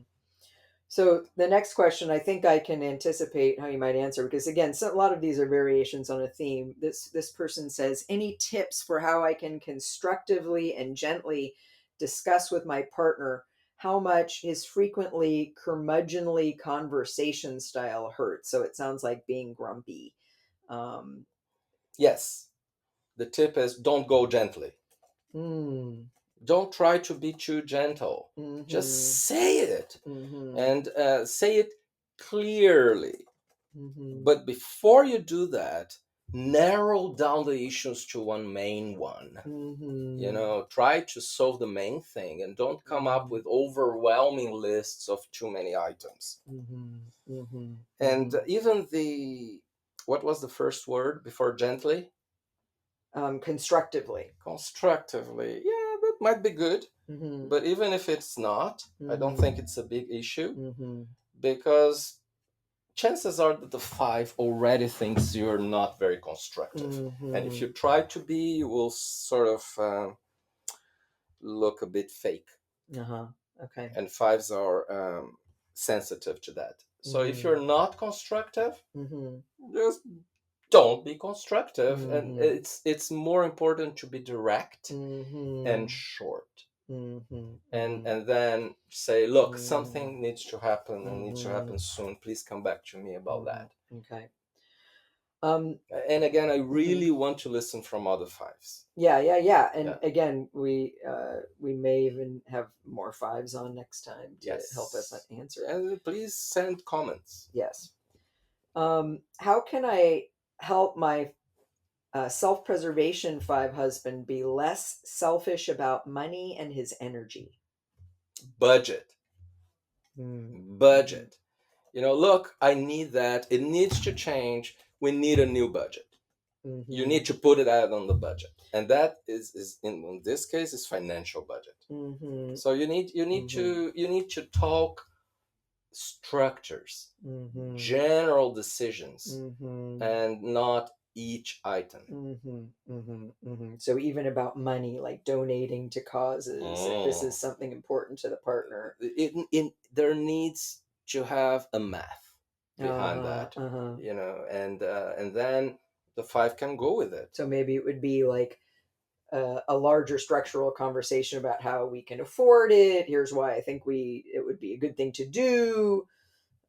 So the next question, I think I can anticipate how you might answer because again, a lot of these are variations on a theme. This person says, any tips for how I can constructively and gently discuss with my partner how much his frequently curmudgeonly conversation style hurts? So it sounds like being grumpy. Um, Yes, the tip is don't go gently. mm, Don't try to be too gentle. Just mm-hmm, say it, mm-hmm, and say it clearly. mm-hmm, But before you do that, narrow down the issues to one main one. mm-hmm, Try to solve the main thing and don't come up mm-hmm, with overwhelming lists of too many items. mm-hmm, mm-hmm, And mm-hmm. even the What was the first word before gently? Constructively. Constructively. Yeah, that might be good. Mm-hmm. But even if it's not, I don't think Mm-hmm. it's a big issue, Mm-hmm. because chances are that the five already thinks you're not very constructive. And if Mm-hmm. you try to be, you will sort of look a bit fake. Uh-huh. Okay. And fives are sensitive to that. So if Mm-hmm. you're not constructive, Mm-hmm. just don't be constructive. And Mm-hmm. it's more important to be direct and Mm-hmm. short. Mm-hmm. And then say, look, Mm-hmm. something needs to happen and needs to Mm-hmm. happen soon. Please come back to me about that. Mm-hmm. Okay. Um, And again, I mhm. really want to listen from other fives. Yeah, yeah, yeah. And Yeah. again, we may even have more fives on next time to help us Yes. answer. And please send comments. Yes. How can I help my self-preservation five husband be less selfish about money and his energy? Budget. Mm-hmm. Budget. Look, I need that. It needs to change. We need a new budget. You Mm-hmm. need to put it out on the budget. And that is in this case is financial budget. Mm-hmm. So you need to talk structures, Mm-hmm. general decisions, Mm-hmm. and not each item. Mm-hmm, mm-hmm, mm-hmm. So even about money, like donating to causes, if this is Mm. something important to the partner. There needs to have a math behind Uh-huh, that, uh-huh. and then the five can go with it. So maybe it would be like a larger structural conversation about how we can afford it. Here's why I think it would be a good thing to do,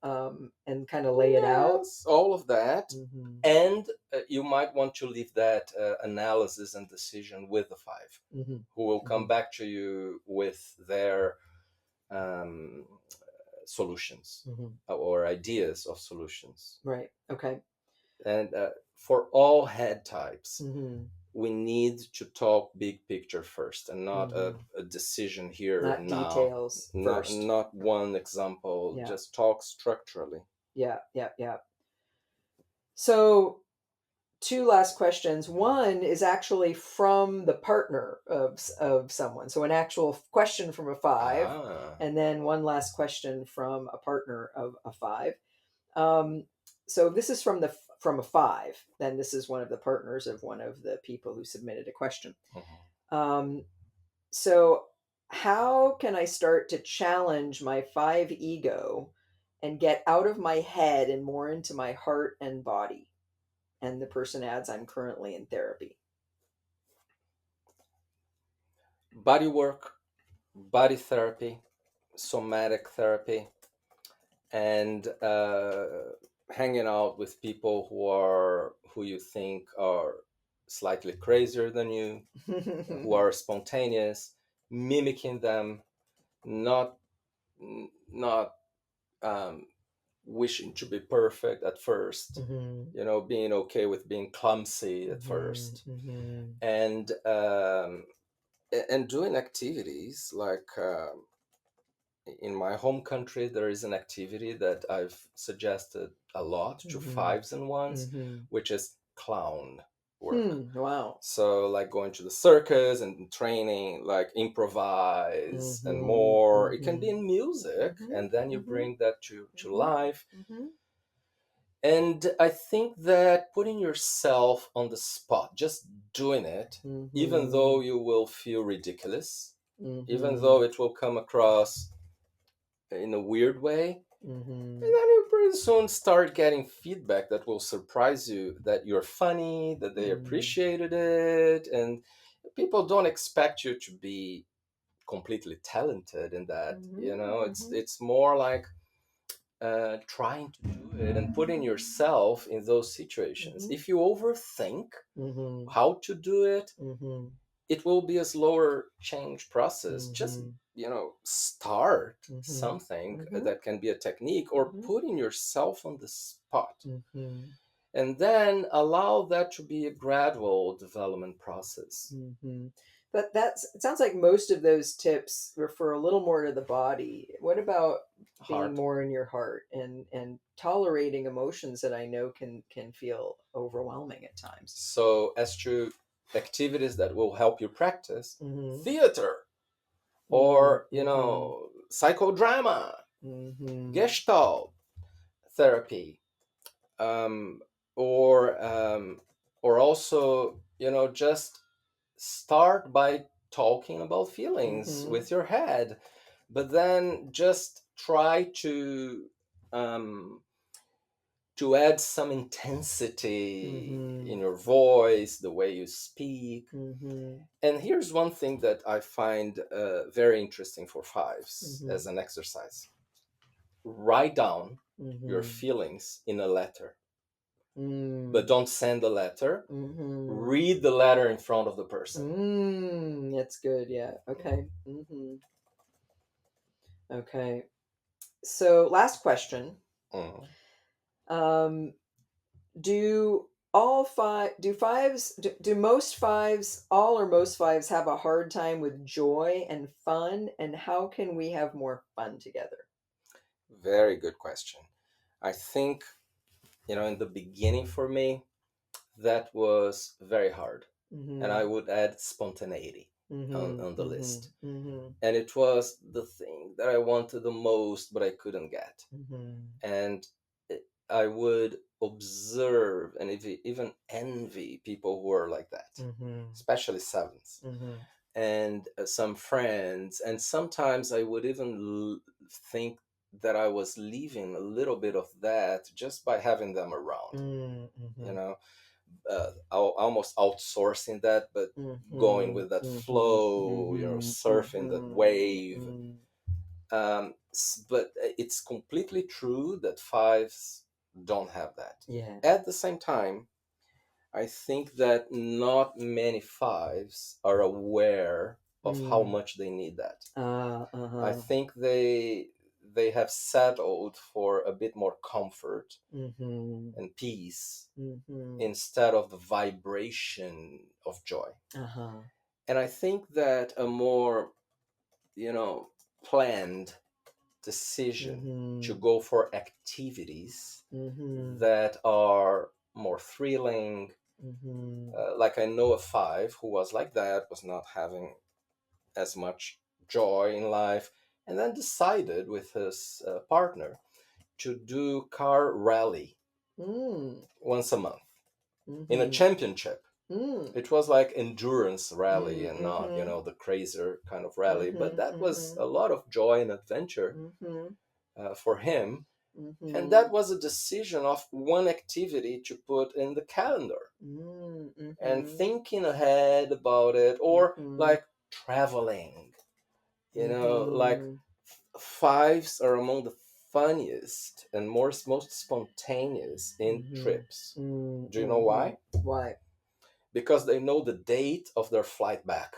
and kind of lay it out. Yes, all of that. Mm-hmm, And you might want to leave that analysis and decision with the five, mm-hmm, who will mm-hmm, come back to you with their um, solutions mm-hmm. or ideas of solutions. Right. Okay. And for all head types, Mm-hmm, we need to talk big picture first, and not a, mm-hmm. a decision here Not and now. details Not first. not one example. Yeah. Just talk structurally. Yeah. Yeah. Yeah. So two last questions. One is actually from the partner of someone. So an actual question from a five, Ah. and then one last question from a partner of a five. Um, so this is from a five. Then this is one of the partners of one of the people who submitted a question. Mhm. Um, so how can I start to challenge my five ego and get out of my head and more into my heart and body? And the person adds, I'm currently in therapy. Body work, body therapy, somatic therapy, and hanging out with people who you think are slightly crazier than you, who are spontaneous, mimicking them, not not um, wishing to be perfect at first, Mhm, being okay with being clumsy at mhm, first, mhm, and doing activities like in my home country there is an activity that I've suggested a lot to mhm, fives and ones, mhm. which is clown work. Wow. So like going to the circus and training, like improvise and Mhm, more. It can be mhm, in music, mhm, and then you mhm, bring that to mhm, life. mhm, And I think that putting yourself on the spot, just doing it, even though mhm, you will feel ridiculous, even mhm, though it will come across in a weird way, and mhm, then you pretty soon start getting feedback that will surprise you, that you're funny, that they mhm, appreciated it. And people don't expect you to be completely talented in that. mhm, mhm, It's more like trying to do it and putting yourself in those situations. mhm, If you overthink mhm, how to do it, mhm, it will be a slower change process. Just, mhm, start mhm, something mhm, that can be a technique, or mhm, putting yourself on the spot. mhm, And then allow that to be a gradual development process. mhm. But it sounds like most of those tips refer a little more to the body. What about being Heart. more in your heart and tolerating emotions that I know can feel overwhelming at times? So as to activities that will help you practice, Mm-hmm. theater, or psychodrama, Mm-hmm. gestalt therapy, um, or also, just start by talking about feelings Mm-hmm. with your head, but then just try um, to add some intensity Mm-hmm. in your voice, the way you speak. Mm-hmm. And here's one thing that I find very interesting for fives Mm-hmm. as an exercise: write down your Mm-hmm. feelings in a letter, Mm. but don't send the letter. Mm-hmm. Read the letter in front of the person. That's good. Yeah. Okay. Mm-hmm. Okay. So last question. Mhm. Um, do all five do fives do most fives all or most fives have a hard time with joy and fun, and how can we have more fun together? Very good question. I think, in the beginning for me, that was very hard. And Mm-hmm. I would add spontaneity Mm-hmm. on the list. Mm-hmm. Mm-hmm. And it was the thing that I wanted the most, but I couldn't get. Mm-hmm. And I would observe and even envy people who are like that, Mm-hmm. especially sevens, Mm-hmm. and some friends. And sometimes I would even think that I was leaving a little bit of that just by having them around. You Mm-hmm. know, almost outsourcing that, but going Mm-hmm. with that Mm-hmm. flow, Mm-hmm. surfing that wave. Mm-hmm. But it's completely true that fives don't have that. Yeah. At the same time, I think that not many fives are aware of how Mm. much they need that. I Uh-huh. think they have settled for a bit more comfort Mm-hmm. and peace Mm-hmm. instead of the vibration of joy. Uh-huh. And I think that a more, you know, planned decision to Mm-hmm. go for activities Mm-hmm. that are more thrilling. Mm-hmm. Like I know a five who was like that, was not having as much joy in life, and then decided with his partner to do car rally Mm. once a month in a Mm-hmm. championship. Mm. It was like endurance rally Mm. and not, Mm-hmm. the crazier kind of rally, but Mm-hmm. that was Mm-hmm. a lot of joy and adventure Mm-hmm. for him. And Mm-hmm. that was a decision of one activity to put in the calendar and Mm-hmm. thinking ahead about it, or Mm-hmm. like traveling. Like Mm-hmm. fives are among the funniest and most spontaneous in Mm-hmm. trips. Do you know Mm-hmm. why? Why? Because they know the date of their flight back.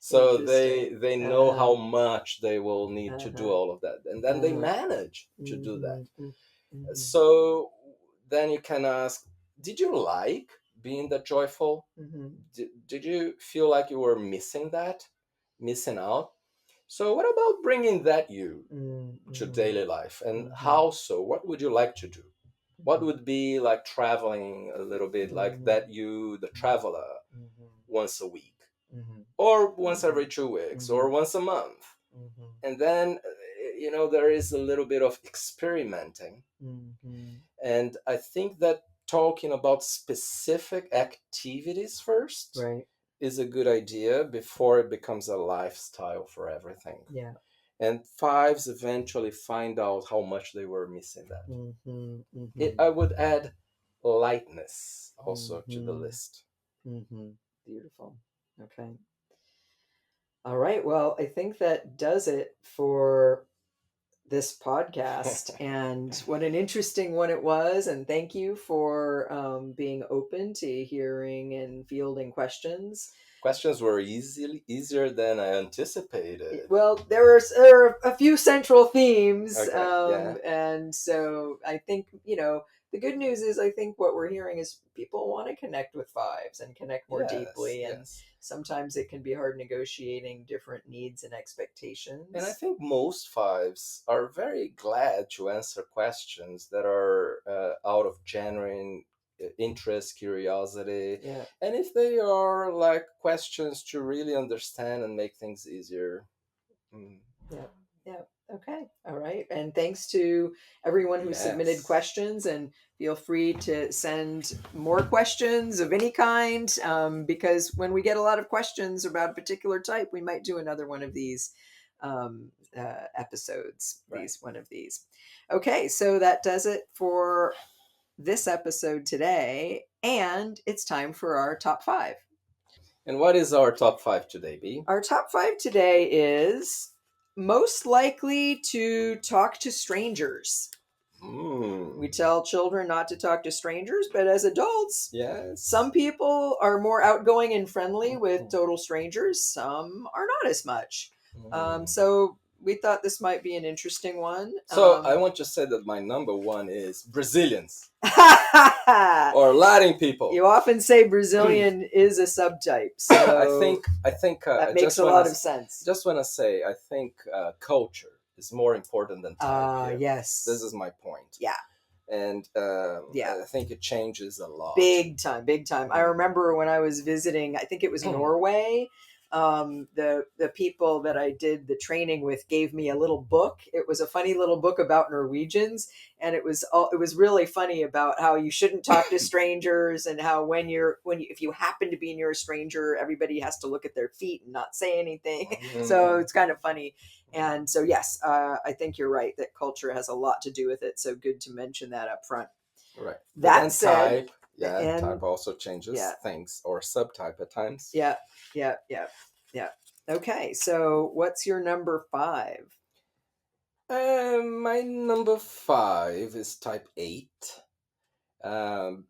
So Interesting. they know how Uh-huh. much they will need to do Uh-huh. all of that, and then they Uh-huh. manage to do that. Mm-hmm. Mm-hmm. So then you can ask, did you like being that joyful? Mm-hmm. Did you feel like you were missing that, missing out? So what about bringing that you to Mm-hmm. daily life, and Mm-hmm. how so? What would you like to do? What Mm-hmm. would be like traveling a little bit, like Mm-hmm. that you, the traveler, Mm-hmm. once a week, Mm-hmm. or once Mm-hmm. every 2 weeks, Mm-hmm. or once a month? Mm-hmm. And then, there is a little bit of experimenting. Mm-hmm. And I think that talking about specific activities first Right. is a good idea before it becomes a lifestyle for everything. Yeah. And fives eventually find out how much they were missing that. Mm-hmm. Mm-hmm. I would add lightness also to the Mm-hmm. list. Mm-hmm. Beautiful. Okay. All right. Well, I think that does it for this podcast. And what an interesting one it was. And thank you for being open to hearing and fielding questions. Questions were easier than I anticipated. Well, there are a few central themes, Okay, yeah. and so I think the good news is, I think what we're hearing is people want to connect with fives and connect more Yes, deeply. And yes. sometimes it can be hard negotiating different needs and And I expectations. think most fives are very glad to answer questions that are out of genuine interest, curiosity. Yeah. And if they are like questions to really understand and make things easier. mm, Yeah. Yeah. Okay. All right. And thanks to everyone who submitted yes. questions. And feel free to send more questions of any kind, because when we get a lot of questions about a particular type, we might do another one of these episodes. Right. One of these. Okay. So that does it for this episode today. And it's time for our top five. And what is our top five today, B? Our top five today is most likely to talk to strangers. We Mm. tell children not to talk to strangers, but as adults, some Yes. people are more outgoing and friendly with Mhm. total strangers, some are not as much. Mm. So we thought this might be an interesting one. So I want to say that my number one is Brazilians or Latin people. You often say Brazilian is a subtype, I so think I that makes a lot of sense. just want to say I think culture is more important than type here. This Yes. is my point, Yeah. and Yeah. I think it changes a lot. Big time, big time. I remember when I was visiting, I think it was Norway. The people that I did the training with gave me a little book. It was a funny little book about Norwegians, and it was really funny about how you shouldn't talk to strangers, and how if you happen to be near a stranger, everybody has to look at their feet and not say anything. So Mm. it's kind of funny. And so yes, I think you're right that culture has a lot to do with it. So good to mention that up front. Right, but That then said, type, yeah, and type also changes yeah, things or subtype at times. yeah, yeah, yeah, yeah. Okay, so what's your number five? My number five is type 8. Um,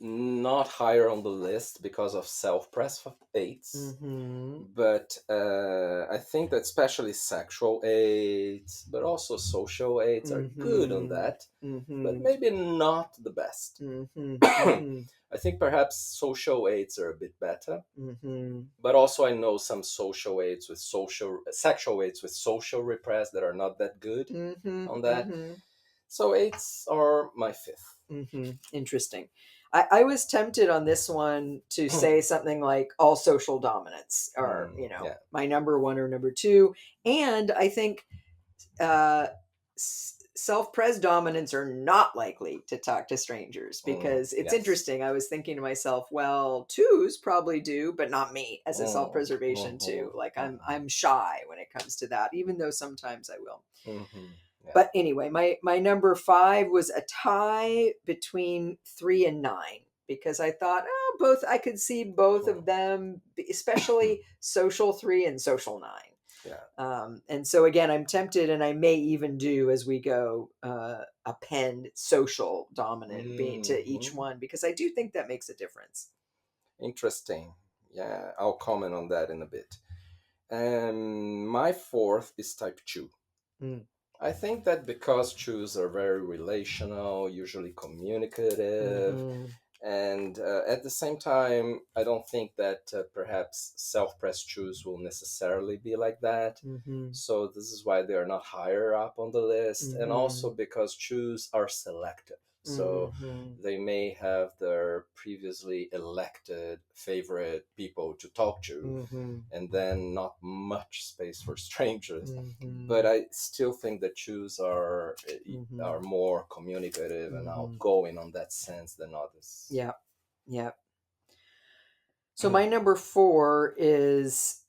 Not higher on the list because of self-press eights, Mm-hmm. but I think that especially sexual aids, but also social aids are good on Mm-hmm. that, but Mm-hmm. maybe not the best. Mm-hmm. Mm-hmm. I think perhaps social aids are a bit better, Mm-hmm. but also I know some sexual aids with social repress that are not that good Mm-hmm. on that. Mm-hmm. So eights are my fifth. Mm-hmm. Interesting. I was tempted on this one to say something like all social dominants are, Yeah. my number one or number two. And I think uh, self-pres dominants are not likely to talk to strangers, because it's Yes. interesting. I was thinking to myself, well, twos probably do, but not me as a self-preservation Mhm, too. Like mhm, I'm shy when it comes to that, even though sometimes I will. yeah. But anyway, my number five was a tie between 3 and 9, because I thought, oh, both, I could see both of them, especially social 3 and social 9. Yeah. And so again, I'm tempted, and I may even do as we go, append social dominant being to each Hmm. one, because I do think that makes a difference. Interesting. Yeah, I'll comment on that in a bit. And my fourth is type 2. Mm. I think that because twos are very relational, usually communicative, Mm-hmm. and at the same time, I don't think that perhaps self-pressed shoes will necessarily be like that. Mm-hmm. So this is why they are not higher up on the list, and also Mm-hmm. because shoes are selective. So Mm-hmm. they may have their previously elected favorite people to talk to, Mm-hmm. and then not much space for strangers. Mm-hmm. But I still think that shoes Mm-hmm. are more communicative and Mm-hmm. outgoing on that sense than others. Yeah. Yeah. So my number four is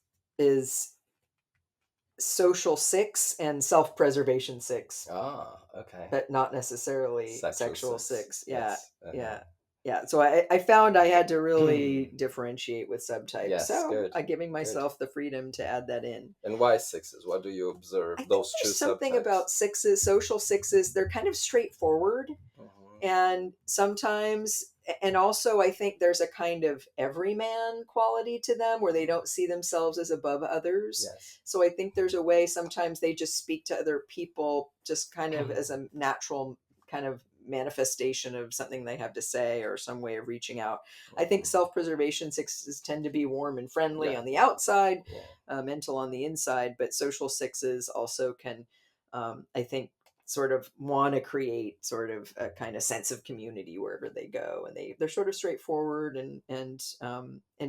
social 6 and self-preservation 6, Ah, okay. but not necessarily Sexual sexual six. 6. Yeah. Yes. Yeah. Yeah. So I found I had to really Uh-huh. differentiate with subtypes. Yes, So good. I'm giving Good. myself the freedom to add that in. And why sixes? What do you observe? I think Those two there's something subtypes. about sixes, social sixes, they're kind of straightforward, Hmm. and sometimes, and also I think there's a kind of everyman quality to them, where they don't see themselves as above others. Yes. So I think there's a way sometimes they just speak to other people just kind of as a natural kind of manifestation of something they have to say or some way of reaching out. I think Mhm. self-preservation sixes tend to be warm and friendly Yeah, on the outside, yeah. mental on the inside, but social sixes also can, I think, sort of want to create sort of a kind of sense of community wherever they go, and they're sort of straightforward and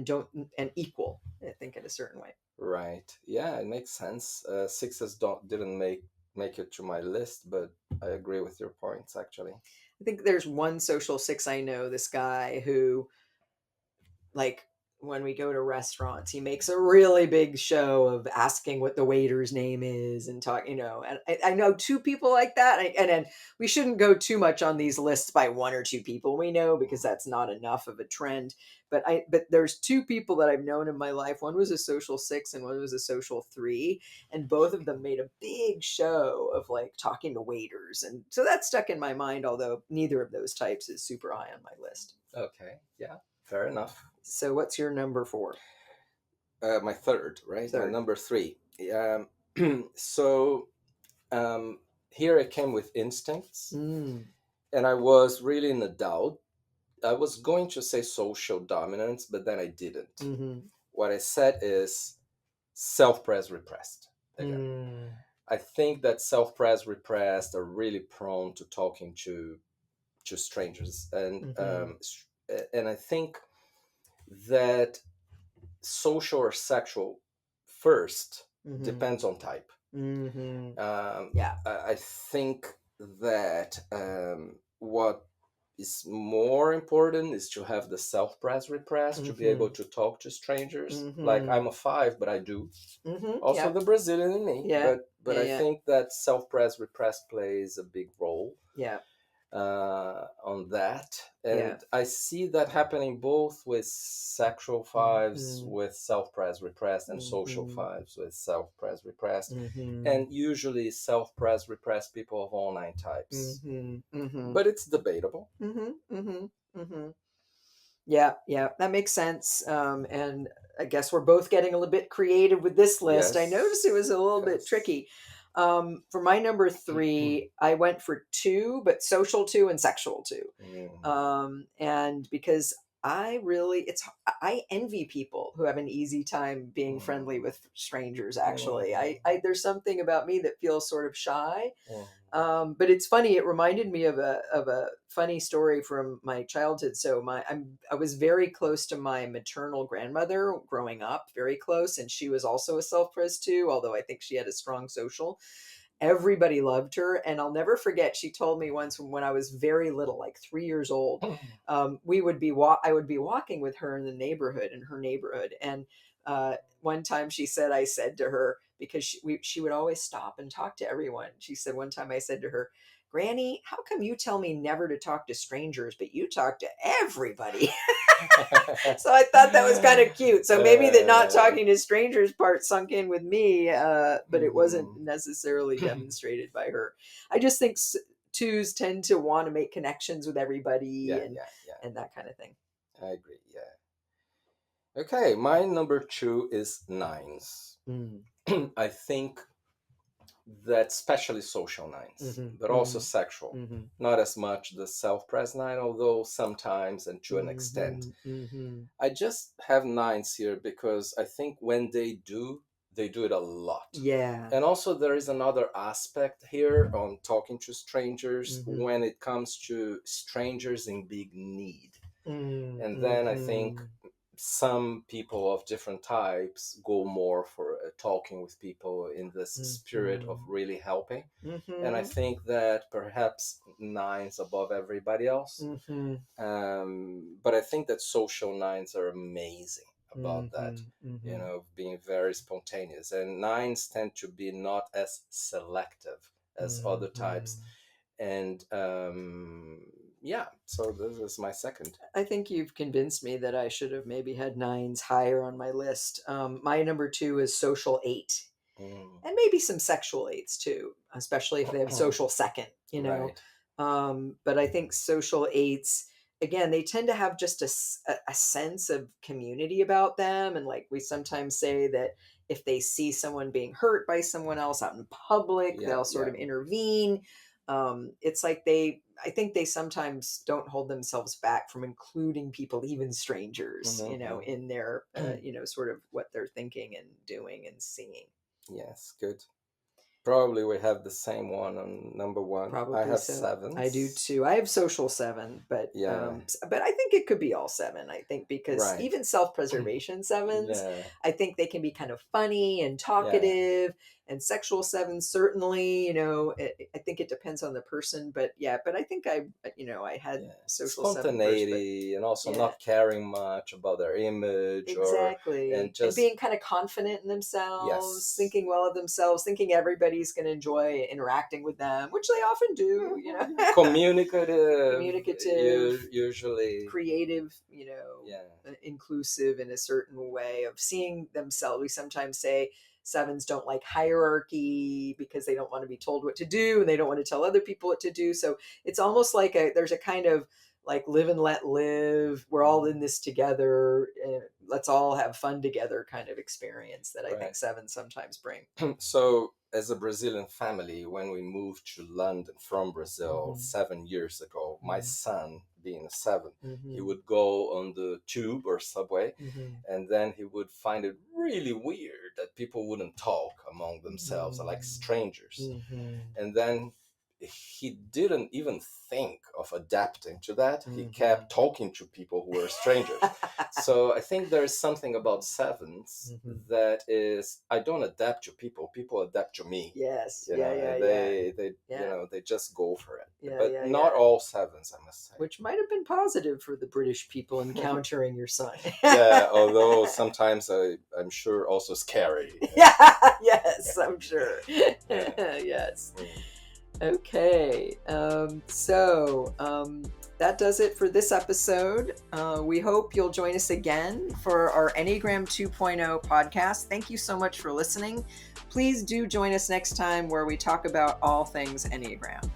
don't and equal, I think, in a certain way. Right. Yeah, it makes sense. Sixes don't didn't make it to my list, but I agree with your points actually. I think there's one social six I know, this guy who, like, when we go to restaurants, he makes a really big show of asking what the waiter's name is and talk, and I know two people like that. And then we shouldn't go too much on these lists by one or two people we know, because that's not enough of a trend. But there's two people that I've known in my life. One was a social six and one was a social three. And both of them made a big show of like talking to waiters. And so that stuck in my mind, although neither of those types is super high on my list. Okay. Yeah. Fair enough. So what's your number four? My third, right? My Third. number three. So um, here I came with instincts, Mm. and I was really in a doubt. I was going to say social dominance, but then I didn't. Mm-hmm. What I said is self-pres repressed again. Mm. I think that self-pres repressed are really prone to talking to strangers, Mm-hmm. and I think that social or sexual first Mm-hmm. depends on type. Mm-hmm. Um, Yeah. I think that what is more important is to have the self-pres repressed to be able Mm-hmm. to talk to strangers. Like Mm-hmm. I'm a five, but I do. Mm-hmm. Also Yeah. the Brazilian in me, Yeah. but Yeah. I Yeah. think that self-pres repressed plays a big role Yeah. on that. Yeah. And I see that happening both with sexual fives Mm-hmm. with self-pres repressed and social Mm-hmm. fives with self-pres repressed. Mm-hmm. And usually self-pres repressed people of all nine types. Mm-hmm. Mm-hmm. But it's debatable. Mm-hmm. Mm-hmm. Mm-hmm. Yeah, yeah, that makes sense. And I guess we're both getting a little bit creative with this list. I noticed it was Yes. a little bit Yes. tricky. For my number three, I went for two, but social two and sexual two. Mm, And because I envy people who have an easy time being friendly mm, with strangers. Actually, mm, there's something about me that feels sort of shy. mm, But it's funny. It reminded me of a funny story from my childhood. So I was very close to my maternal grandmother growing up, very close, and she was also a self-pres too. Although I think she had a strong social. Everybody loved her, and I'll never forget. She told me once when I was very little, like 3 years old, I would be walking with her in the neighborhood, and one time she said, I said to her, because she would always stop and talk to everyone. She said one time I said to her, Granny, how come you tell me never to talk to strangers, but you talk to everybody? So I thought that was kind of cute. So maybe the not uh, talking to strangers part sunk in with me, but it wasn't mhm. necessarily demonstrated by her. I just think twos tend to want to make connections with everybody, Yeah, and yeah, yeah. that kind of thing. I agree. Yeah. Okay, my number two is nines. Mm. I think that especially social nines, Hmm. but also Hmm. sexual. Hmm. Not as much the self-pres nine, although sometimes and to an extent. Hmm. Hmm. I just have nines here because I think when they do it a lot. Yeah. And also there is another aspect here on talking to strangers Hmm. when it comes to strangers in big need. And then I think Hmm. some people of different types go more for talking with people in this spirit of Hmm. really helping. And I Hmm. think that perhaps nines above everybody else. Hmm. But I think that social nines are amazing about that, Hmm. Hmm. being very spontaneous. And nines tend to be not as selective as other types. Hmm. And yeah, so this is my second. I think you've convinced me that I should have maybe had nines higher on my list. My number two is social eight, Mm. and maybe some sexual eights too, especially if they have social second, Right. But I think social eights, again, they tend to have just a sense of community about them. And like we sometimes say that if they see someone being hurt by someone else out in public, Yeah, they'll sort yeah. of intervene. It's like I think they sometimes don't hold themselves back from including people, even strangers, in their, sort of what they're thinking and doing and seeing. Yes, good. Probably we have the same one on number one. I Probably have so. I do sevens. too. I have social 7, Yeah, but I think it could be all 7. I think because right. even self-preservation 7s, Yeah, I think they can be kind of funny and yeah, talkative, and sexual 7s certainly, I think it depends on the person, but yeah, but I think I had yeah. social 7 first, but Spontaneity and also yeah. not caring much about their image and Exactly. And just, being kind of confident in themselves, yes. thinking well of themselves, thinking everybody's going to enjoy interacting with them, which they often do, Communicative, communicative, usually. creative, Yeah, inclusive in a certain way of seeing themselves. We sometimes say 7s don't like hierarchy because they don't want to be told what to do and they don't want to tell other people what to do. So it's almost like there's a kind of like live and let live. We're all in this together. Let's all have fun together kind of experience that I think right. 7s sometimes bring. So, as a Brazilian family, when we moved to London from Brazil Hmm. 7 years ago, my Hmm. son, being a 7, he Hmm. would go on the tube or subway, Hmm. and then he would find it really weird that people wouldn't talk among themselves, like strangers. Hmm. And then he didn't even think of adapting to that. He Hmm. kept talking to people who were strangers. So I think there's something about sevens Hmm. that is, I don't adapt to people. People adapt to me. Yes. You Yeah. know, Yeah. and Yeah. you Yeah. know, they just go for it. Yeah. But Yeah. not Yeah. all sevens, I must say. Which might have been positive for the British people encountering your son. Yeah, although sometimes I'm sure also scary. Yeah, yes, I'm sure. Yeah. Yes. Mm. Okay. That does it for this episode. We hope you'll join us again for our Enneagram 2.0 podcast. Thank you so much for listening. Please do join us next time where we talk about all things Enneagram.